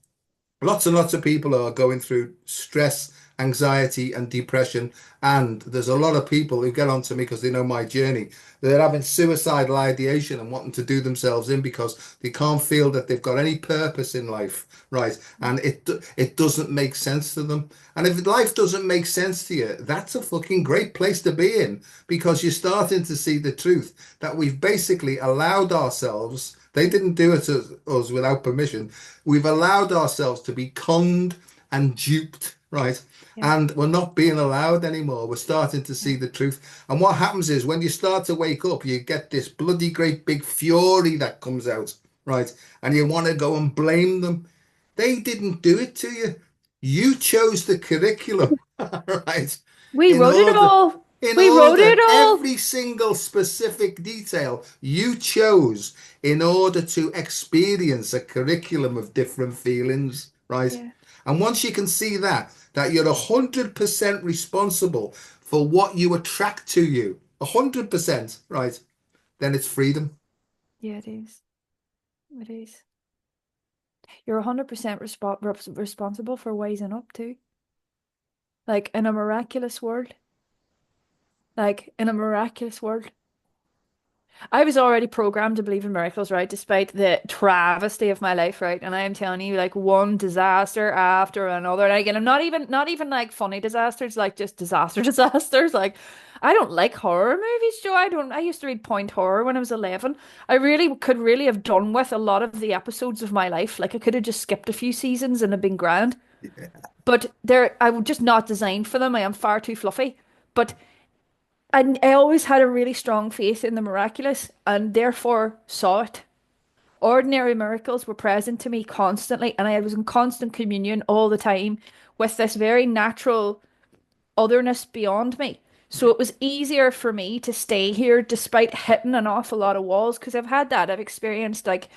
Lots and lots of people are going through stress, anxiety, and depression. And there's a lot of people who get onto me because they know my journey. They're having suicidal ideation and wanting to do themselves in because they can't feel that they've got any purpose in life, right? And it doesn't make sense to them. And if life doesn't make sense to you, that's a fucking great place to be in because you're starting to see the truth that we've basically allowed ourselves. They didn't do it to us without permission. We've allowed ourselves to be conned and duped, right? Yeah. And we're not being allowed anymore. We're starting to see the truth. And what happens is when you start to wake up, you get this bloody great big fury that comes out, right? And you want to go and blame them. They didn't do it to you. You chose the curriculum, right? We In wrote it order, all. in We wrote it order, all. every single specific detail you chose in order to experience a curriculum of different feelings, right? Yeah. And once you can see that you're 100% responsible for what you attract to you, 100%, right? Then it's freedom. Yeah, it is. It is. You're 100% responsible for wising up too. Like in a miraculous world. Like in a miraculous world. I was already programmed to believe in miracles, right? Despite the travesty of my life, right? And I am telling you, like one disaster after another. Like, and I'm not even like funny disasters, like just disaster disasters. Like, I don't like horror movies, Joe. I used to read point horror when I was 11. I really could really have done with a lot of the episodes of my life. Like, I could have just skipped a few seasons and have been grand. Yeah, But I'm just not designed for them. I am far too fluffy. But I always had a really strong faith in the miraculous and therefore saw it. Ordinary miracles were present to me constantly, and I was in constant communion all the time with this very natural otherness beyond me. So yeah, it was easier for me to stay here despite hitting an awful lot of walls because I've had that. I've experienced like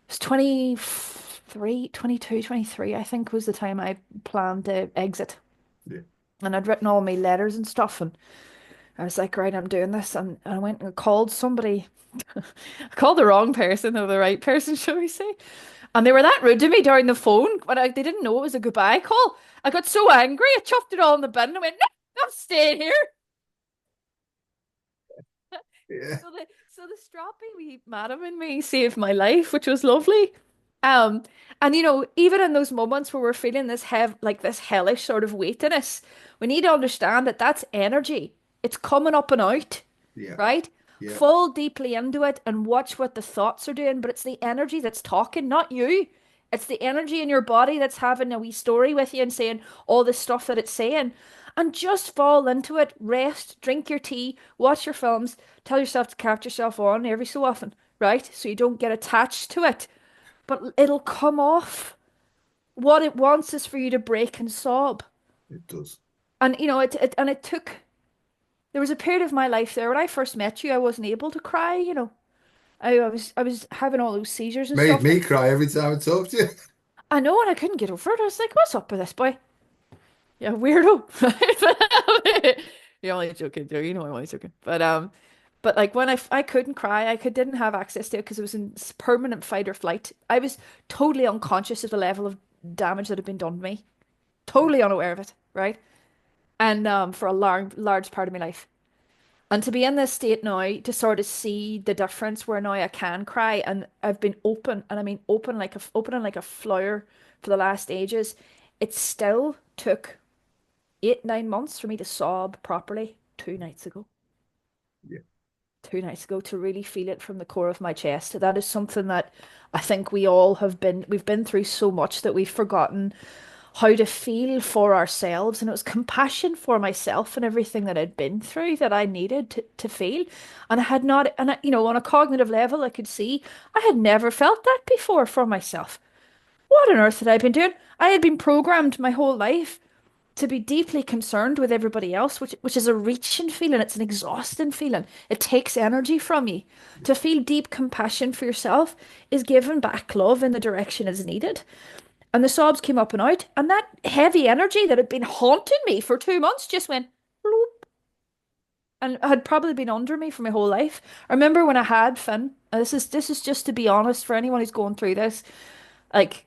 it's 23, 22, 23, I think was the time I planned to exit. yeah. And I'd written all my letters and stuff, and I was like, right, I'm doing this. And I went and called somebody. I called the wrong person or the right person, shall we say. And they were that rude to me during the phone when they didn't know it was a goodbye call. I got so angry, I chucked it all in the bin and I went, no, I'm staying here. Yeah. So the stroppy wee madam in me saved my life, which was lovely. Um, and even in those moments where we're feeling this hellish sort of weightiness, we need to understand that that's energy. It's coming up and out, Yeah. right? Yeah, Fall deeply into it and watch what the thoughts are doing, but it's the energy that's talking, not you. It's the energy in your body that's having a wee story with you and saying all the stuff that it's saying. And just fall into it, rest, drink your tea, watch your films, tell yourself to catch yourself on every so often, right? So you don't get attached to it. But it'll come off. What it wants is for you to break and sob. it does. And it took there was a period of my life there when I first met you, I wasn't able to cry, you know. I was having all those seizures and Made stuff. me cry every time I talk to you. I know, and I couldn't get over it. I was like, "What's up with this boy? Yeah, weirdo." You're only joking, Joe. You know I'm only joking. But like when I couldn't cry, didn't have access to it because it was in permanent fight or flight. I was totally unconscious of the level of damage that had been done to me. Yeah, Totally unaware of it, right? And for a large part of my life. And to be in this state now, to sort of see the difference where now I can cry and I've been open, and I mean open like a flower for the last ages. It still took 8, 9 months for me to sob properly 2 nights ago. yeah. 2 nights ago to really feel it from the core of my chest. That is something that I think we all we've been through so much that we've forgotten how to feel for ourselves. And it was compassion for myself and everything that I'd been through that I needed to feel. And I had not, and on a cognitive level, I could see I had never felt that before for myself. What on earth had I been doing? I had been programmed my whole life to be deeply concerned with everybody else, which is a reaching feeling. It's an exhausting feeling. It takes energy from you. To feel deep compassion for yourself is giving back love in the direction it's needed. And the sobs came up and out, and that heavy energy that had been haunting me for 2 months just went bloop, and had probably been under me for my whole life. I remember when I had Finn, and this is just to be honest for anyone who's going through this, like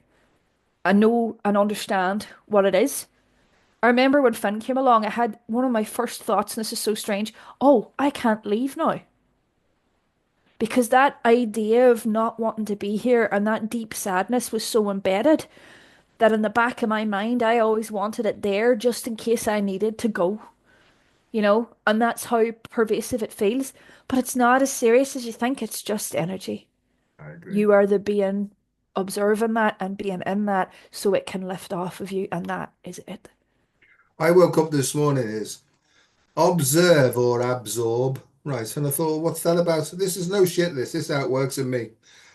I know and understand what it is. I remember when Finn came along, I had one of my first thoughts, and this is so strange. Oh, I can't leave now. Because that idea of not wanting to be here and that deep sadness was so embedded that in the back of my mind, I always wanted it there just in case I needed to go, and that's how pervasive it feels. But it's not as serious as you think, it's just energy. I agree. You are the being observing that and being in that so it can lift off of you, and that is it. I woke up this morning is observe or absorb. Right. And I thought, what's that about? This is no shit, this is how it works in me.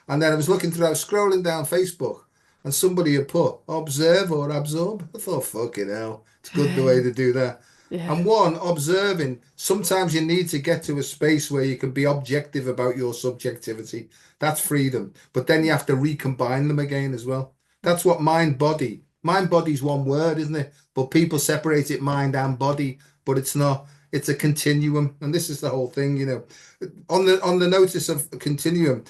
And then I was looking through, I was scrolling down Facebook and somebody had put observe or absorb. I thought, fucking hell, it's good the way to do that. Yeah. And one, observing, sometimes you need to get to a space where you can be objective about your subjectivity. That's freedom. But then you have to recombine them again as well. That's what mind body. Mind body's one word, isn't it? But people separate it mind and body, but it's not. It's a continuum, and this is the whole thing, On the notice of continuum,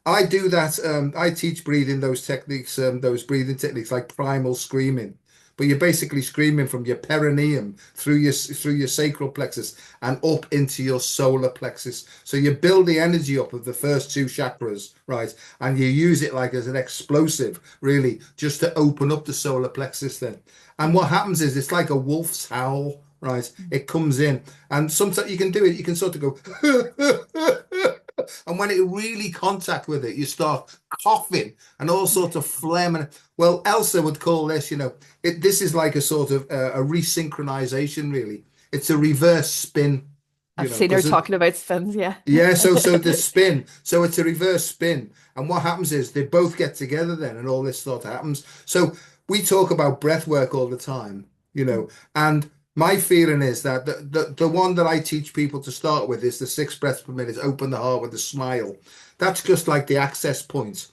I do that. I teach breathing, those techniques, those breathing techniques like primal screaming. But you're basically screaming from your perineum through your sacral plexus and up into your solar plexus. So you build the energy up of the first two chakras, right? And you use it like as an explosive, really, just to open up the solar plexus then. And what happens is it's like a wolf's howl, right? It comes in, and sometimes you can do it. You can sort of go, and when it really contact with it, you start coughing and all sorts of phlegm. And well, Elsa would call this, this is like a sort of a resynchronization, really. It's a reverse spin, I've seen her because talking about spins, yeah. yeah, so the spin, so it's a reverse spin, and what happens is they both get together then, and all this sort of happens. So we talk about breath work all the time, and my feeling is that the one that I teach people to start with is the 6 breaths per minute. Open the heart with a smile. That's just like the access point.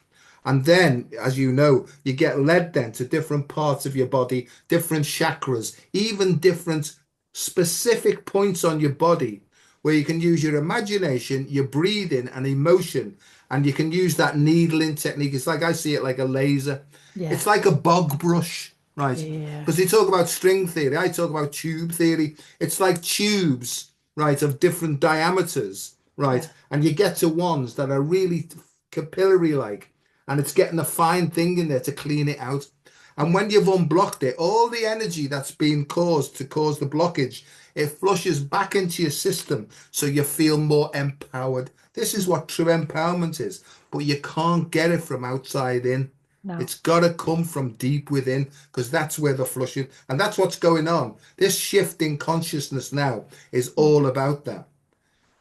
And then, as you know, you get led then to different parts of your body, different chakras, even different specific points on your body where you can use your imagination, your breathing, and emotion. And you can use that needling technique. It's like I see it like a laser. Yeah. It's like a bog brush, right? Yeah. Because they talk about string theory. I talk about tube theory. It's like tubes, right, of different diameters, right? Yeah. And you get to ones that are really capillary like, and it's getting a fine thing in there to clean it out. And Yeah. when you've unblocked it, all the energy that's been caused to cause the blockage, It flushes back into your system so you feel more empowered. This is Mm. what true empowerment is, but you can't get it from outside in. No. It's got to come from deep within because that's where the flushing, and that's what's going on. This shift in consciousness now is Mm. all about that.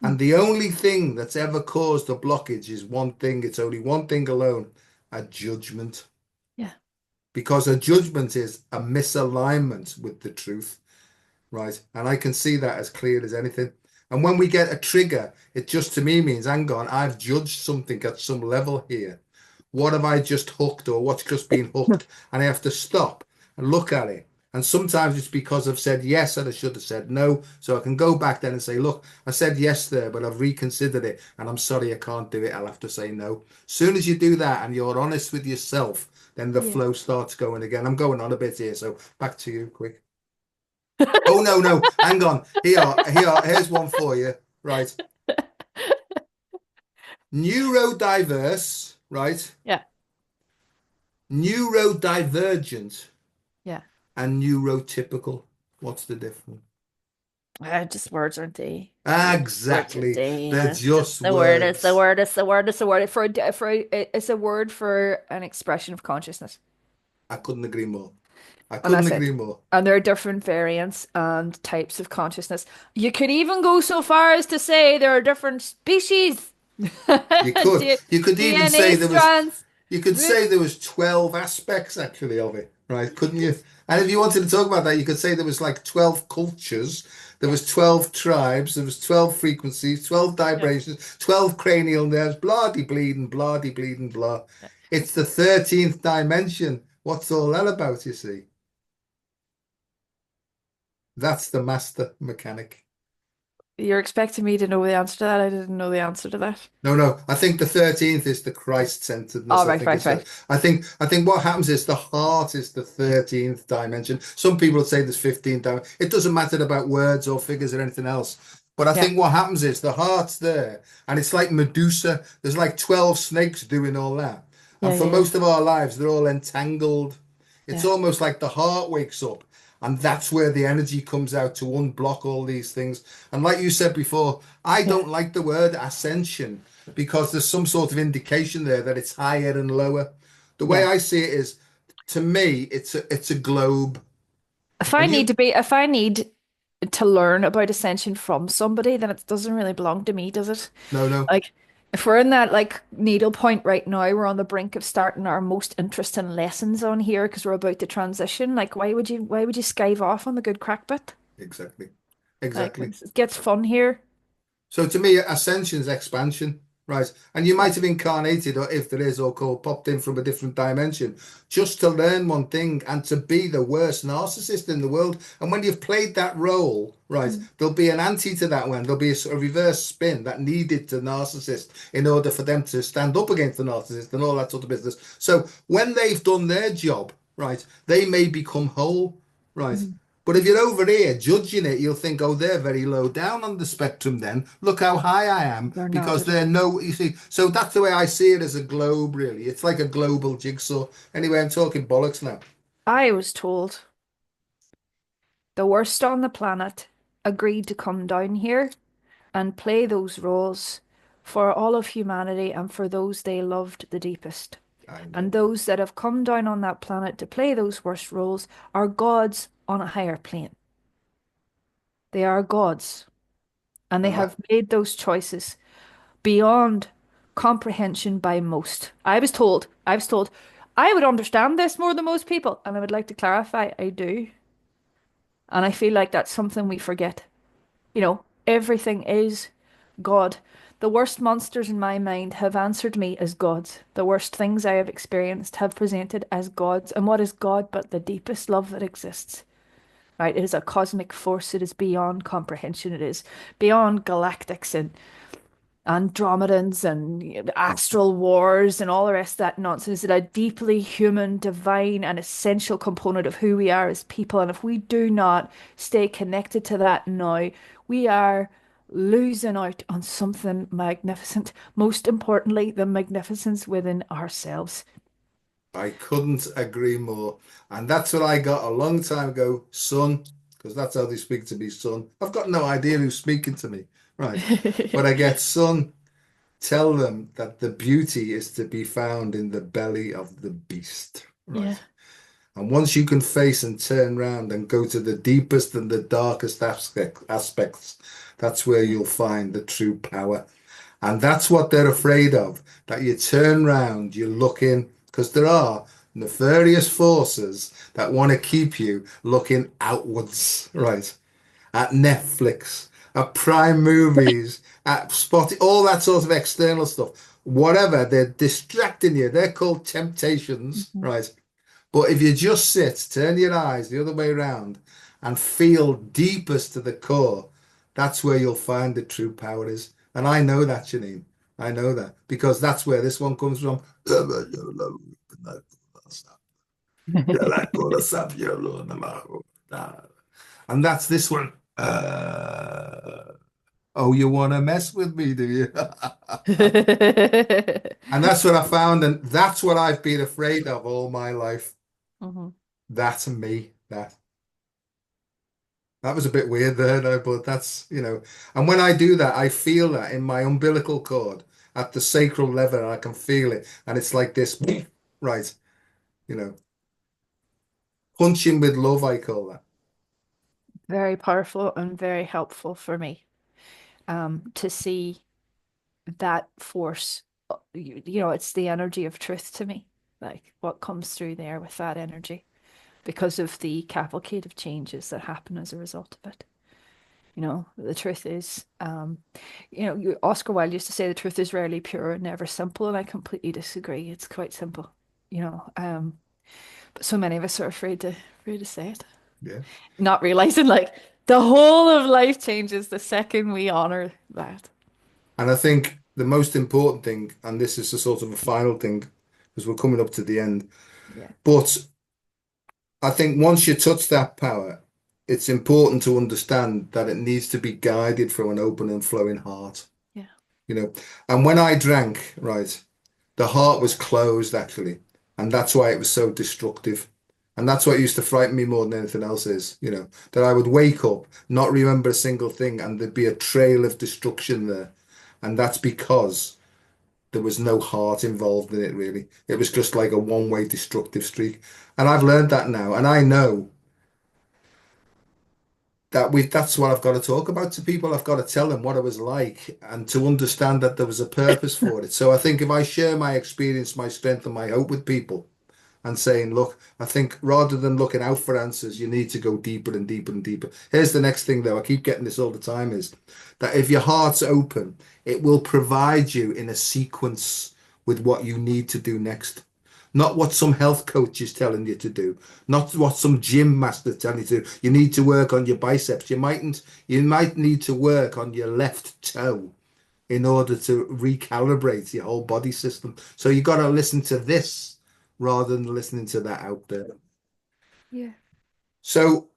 Mm. And the only thing that's ever caused a blockage is one thing. It's only one thing alone, a judgment. Yeah. Because a judgment is a misalignment with the truth, right? And I can see that as clear as anything. And when we get a trigger, it just to me means, hang on, I've judged something at some level here. What have I just hooked or what's just been hooked? And I have to stop and look at it. And sometimes it's because I've said yes and I should have said no. So I can go back then and say, look, I said yes there, but I've reconsidered it and I'm sorry I can't do it. I'll have to say no. Soon as you do that and you're honest with yourself, then the Yeah. flow starts going again. I'm going on a bit here, so back to you quick. Oh no, no, hang on. Here's one for you. Right. Neurodiverse, right? Yeah. Neurodivergent Yeah. and neurotypical. What's the difference? Just words, aren't they? Words, aren't Exactly. they? They're It's just just the word. It's the words. word. It's the word. It's the word. It's a word for an expression of consciousness. I couldn't agree more. I And couldn't that's agree it. more. And there are different variants and types of consciousness. You could even go so far as to say there are different species, You could. You could even DNA say there was strands. You could say there was 12 aspects actually of it, right? Couldn't you? And if you wanted to talk about that, you could say there was like 12 cultures, there Yeah, was 12 tribes, there was 12 frequencies, 12 yeah, vibrations, 12 cranial nerves, blah de bleeding, blah. yeah. It's the 13th dimension. What's all that about, you see? That's the master mechanic. You're expecting me to know the answer to that. I didn't know the answer to that. No, no. I think the 13th is the Christ-centeredness. All I right, think right, it's the right. I think what happens is the heart is the 13th dimension. Some people would say there's 15th dimension. It doesn't matter about words or figures or anything else. But I Yeah, think what happens is the heart's there and it's like Medusa. There's like 12 snakes doing all that. And yeah, for yeah, yeah, most of our lives, they're all entangled. It's yeah, almost like the heart wakes up. And that's where the energy comes out to unblock all these things. And like you said before, I yeah, don't like the word ascension because there's some sort of indication there that it's higher and lower. The way yeah. I see it is, to me, it's a globe. And you, If I need to learn about ascension from somebody, then it doesn't really belong to me, does it? no, no, Like, if we're in that like needle point right now, we're on the brink of starting our most interesting lessons on here because we're about to transition. Like, why would you skive off on the good crack bit? exactly, Like, exactly. it gets fun here. So to me, ascension's expansion, right? And you Yeah, might have incarnated, or if there is, or called popped in from a different dimension, just to learn one thing and to be the worst narcissist in the world. And when you've played that role, right, mm, there'll be an anti to that one. There'll be a sort of reverse spin that needed to narcissist in order for them to stand up against the narcissist and all that sort of business. So when they've done their job, right, they may become whole, right? mm. But if you're over here judging it, you'll think, oh, they're very low down on the spectrum then. Look how high I am They're not because at all. they're no, you see. So that's the way I see it as a globe, really. It's like a global jigsaw. Anyway, I'm talking bollocks now. I was told the worst on the planet agreed to come down here and play those roles for all of humanity and for those they loved the deepest. I And know. those that have come down on that planet to play those worst roles are gods on a higher plane. They are gods, and they And have that, made those choices beyond comprehension by most. I was told, I would understand this more than most people, and I would like to clarify, I do. And I feel like that's something we forget. Everything is God. The worst monsters in my mind have answered me as gods. The worst things I have experienced have presented as gods. And what is God but the deepest love that exists? Right? It is a cosmic force. It is beyond comprehension. It is beyond galactics and Andromedans and astral wars and all the rest of that nonsense. It's a deeply human, divine, and essential component of who we are as people. And if we do not stay connected to that now, we are losing out on something magnificent. Most importantly, the magnificence within ourselves. I couldn't agree more. And that's what I got a long time ago, son. because that's how they speak to me, son. I've got no idea who's speaking to me, right? But I get, son, tell them that the beauty is to be found in the belly of the beast, Yeah. right? And once you can face and turn around and go to the deepest and the darkest aspects, that's where Yeah. you'll find the true power. And that's what they're afraid of, that you turn round, you look in, because there are nefarious forces that want to keep you looking outwards, right? At Netflix, at Prime Movies, at Spot, all that sort of external stuff. Whatever, they're distracting you. They're called temptations, Mhm. right? But if you just sit, turn your eyes the other way around and feel deepest to the core, that's where you'll find the true power is. And I know that, Janine. I know that because that's where this one comes from. And that's this one. Oh, you want to mess with me, do you? And that's what I found, and that's what I've been afraid of all my life. Mhm. That's me. That was a bit weird there, though, but that's. And when I do that, I feel that in my umbilical cord at the sacral level, I can feel it. And it's like this, right, you know, punching with love, I call that. Very powerful and very helpful for me to see that force. It's the energy of truth to me, like what comes through there with that energy because of the cavalcade of changes that happen as a result of it. The truth is, Oscar Wilde used to say the truth is rarely pure and never simple, and I completely disagree. It's quite simple, but so many of us are afraid to say it, Yeah. not realizing like the whole of life changes the second we honor that. And I think the most important thing, and this is a sort of a final thing, because we're coming up to the end, Yeah, but I think once you touch that power, it's important to understand that it needs to be guided from an open and flowing heart, yeah, you know. And when I drank, right, the heart was closed actually, and that's why it was so destructive. And that's what used to frighten me more than anything else is, that I would wake up, not remember a single thing, and there'd be a trail of destruction there. And that's because there was no heart involved in it, really. It was just like a one-way destructive streak. And I've learned that now, and I know that's what I've got to talk about to people. I've got to tell them what it was like and to understand that there was a purpose for it. So I think if I share my experience, my strength, and my hope with people and saying, look, I think rather than looking out for answers, you need to go deeper and deeper and deeper. Here's the next thing, though. I keep getting this all the time is that if your heart's open, it will provide you in a sequence with what you need to do next. Not what some health coach is telling you to do, not what some gym master telling you to do. You need to work on your biceps. You might need to work on your left toe in order to recalibrate your whole body system. So you got to listen to this rather than listening to that out there. yeah. So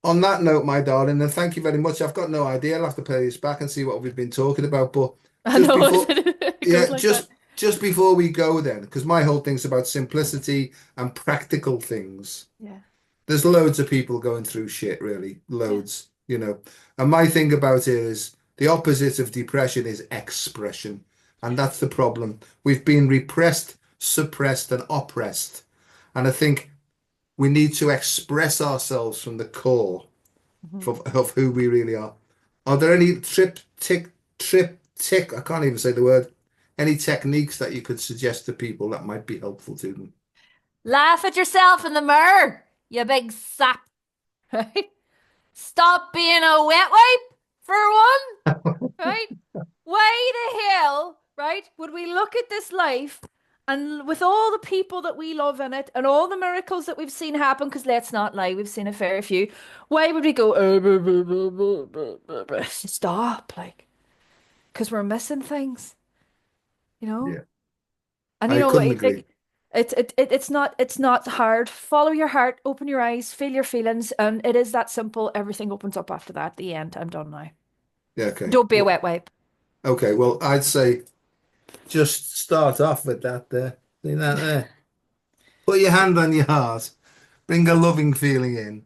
on that note, my darling, and thank you very much. I've got no idea. I'll have to play this back and see what we've been talking about. But I just know before, it goes yeah, like that. just before we go then, because my whole thing's about simplicity and practical things. Yeah, There's loads of people going through shit, really, yeah, loads. And my thing about it is the opposite of depression is expression. And that's the problem. We've been repressed, suppressed, and oppressed. And I think we need to express ourselves from the core mhm. of who we really are. Are there any I can't even say the word, any techniques that you could suggest to people that might be helpful to them? Laugh at yourself in the mirror, you big sap. Right? Stop being a wet wipe for one, right? Why the hell, right, would we look at this life and with all the people that we love in it and all the miracles that we've seen happen, because let's not lie, we've seen a fair few. Why would we go, stop, like, because we're missing things, you know? Yeah, And I couldn't agree. like it's not hard. Follow your heart, open your eyes, feel your feelings, and it is that simple. Everything opens up after that. The end. I'm done now. Yeah, okay. Don't be a wet wipe. Okay, well, I'd say just start off with that there. See that there? Put your hand on your heart. Bring a loving feeling in.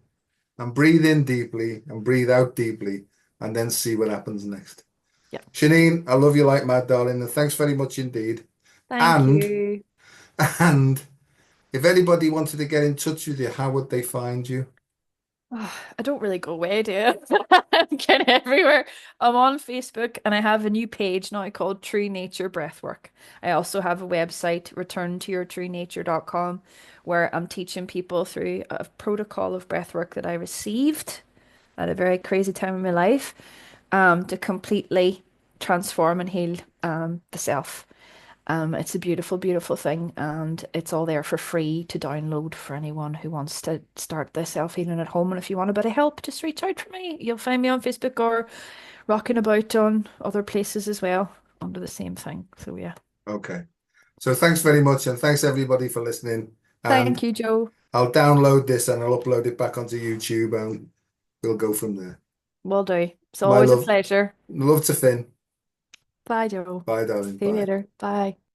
and breathe in deeply and breathe out deeply and then see what happens next. Yeah. Shanine, I love you like mad, darling, and thanks very much indeed. Thank And you. and if anybody wanted to get in touch with you, how would they find you? I don't really go away, do you? I'm kind of everywhere. I'm on Facebook and I have a new page now called True Nature Breathwork. I also have a website, returntoyourtruenature.com, where I'm teaching people through a protocol of breathwork that I received at a very crazy time in my life, to completely transform and heal the self. It's a beautiful, beautiful thing, and it's all there for free to download for anyone who wants to start their self-healing at home. And if you want a bit of help, just reach out for me. You'll find me on Facebook or rocking about on other places as well under the same thing. So yeah. Okay. So thanks very much, and thanks everybody for listening. Thank And you, Joe. I'll download this and I'll upload it back onto YouTube and we'll go from there. Will do. It's My always a love, pleasure. love to Finn. Bye, Joe. Bye, darling. See you Bye. later. Bye.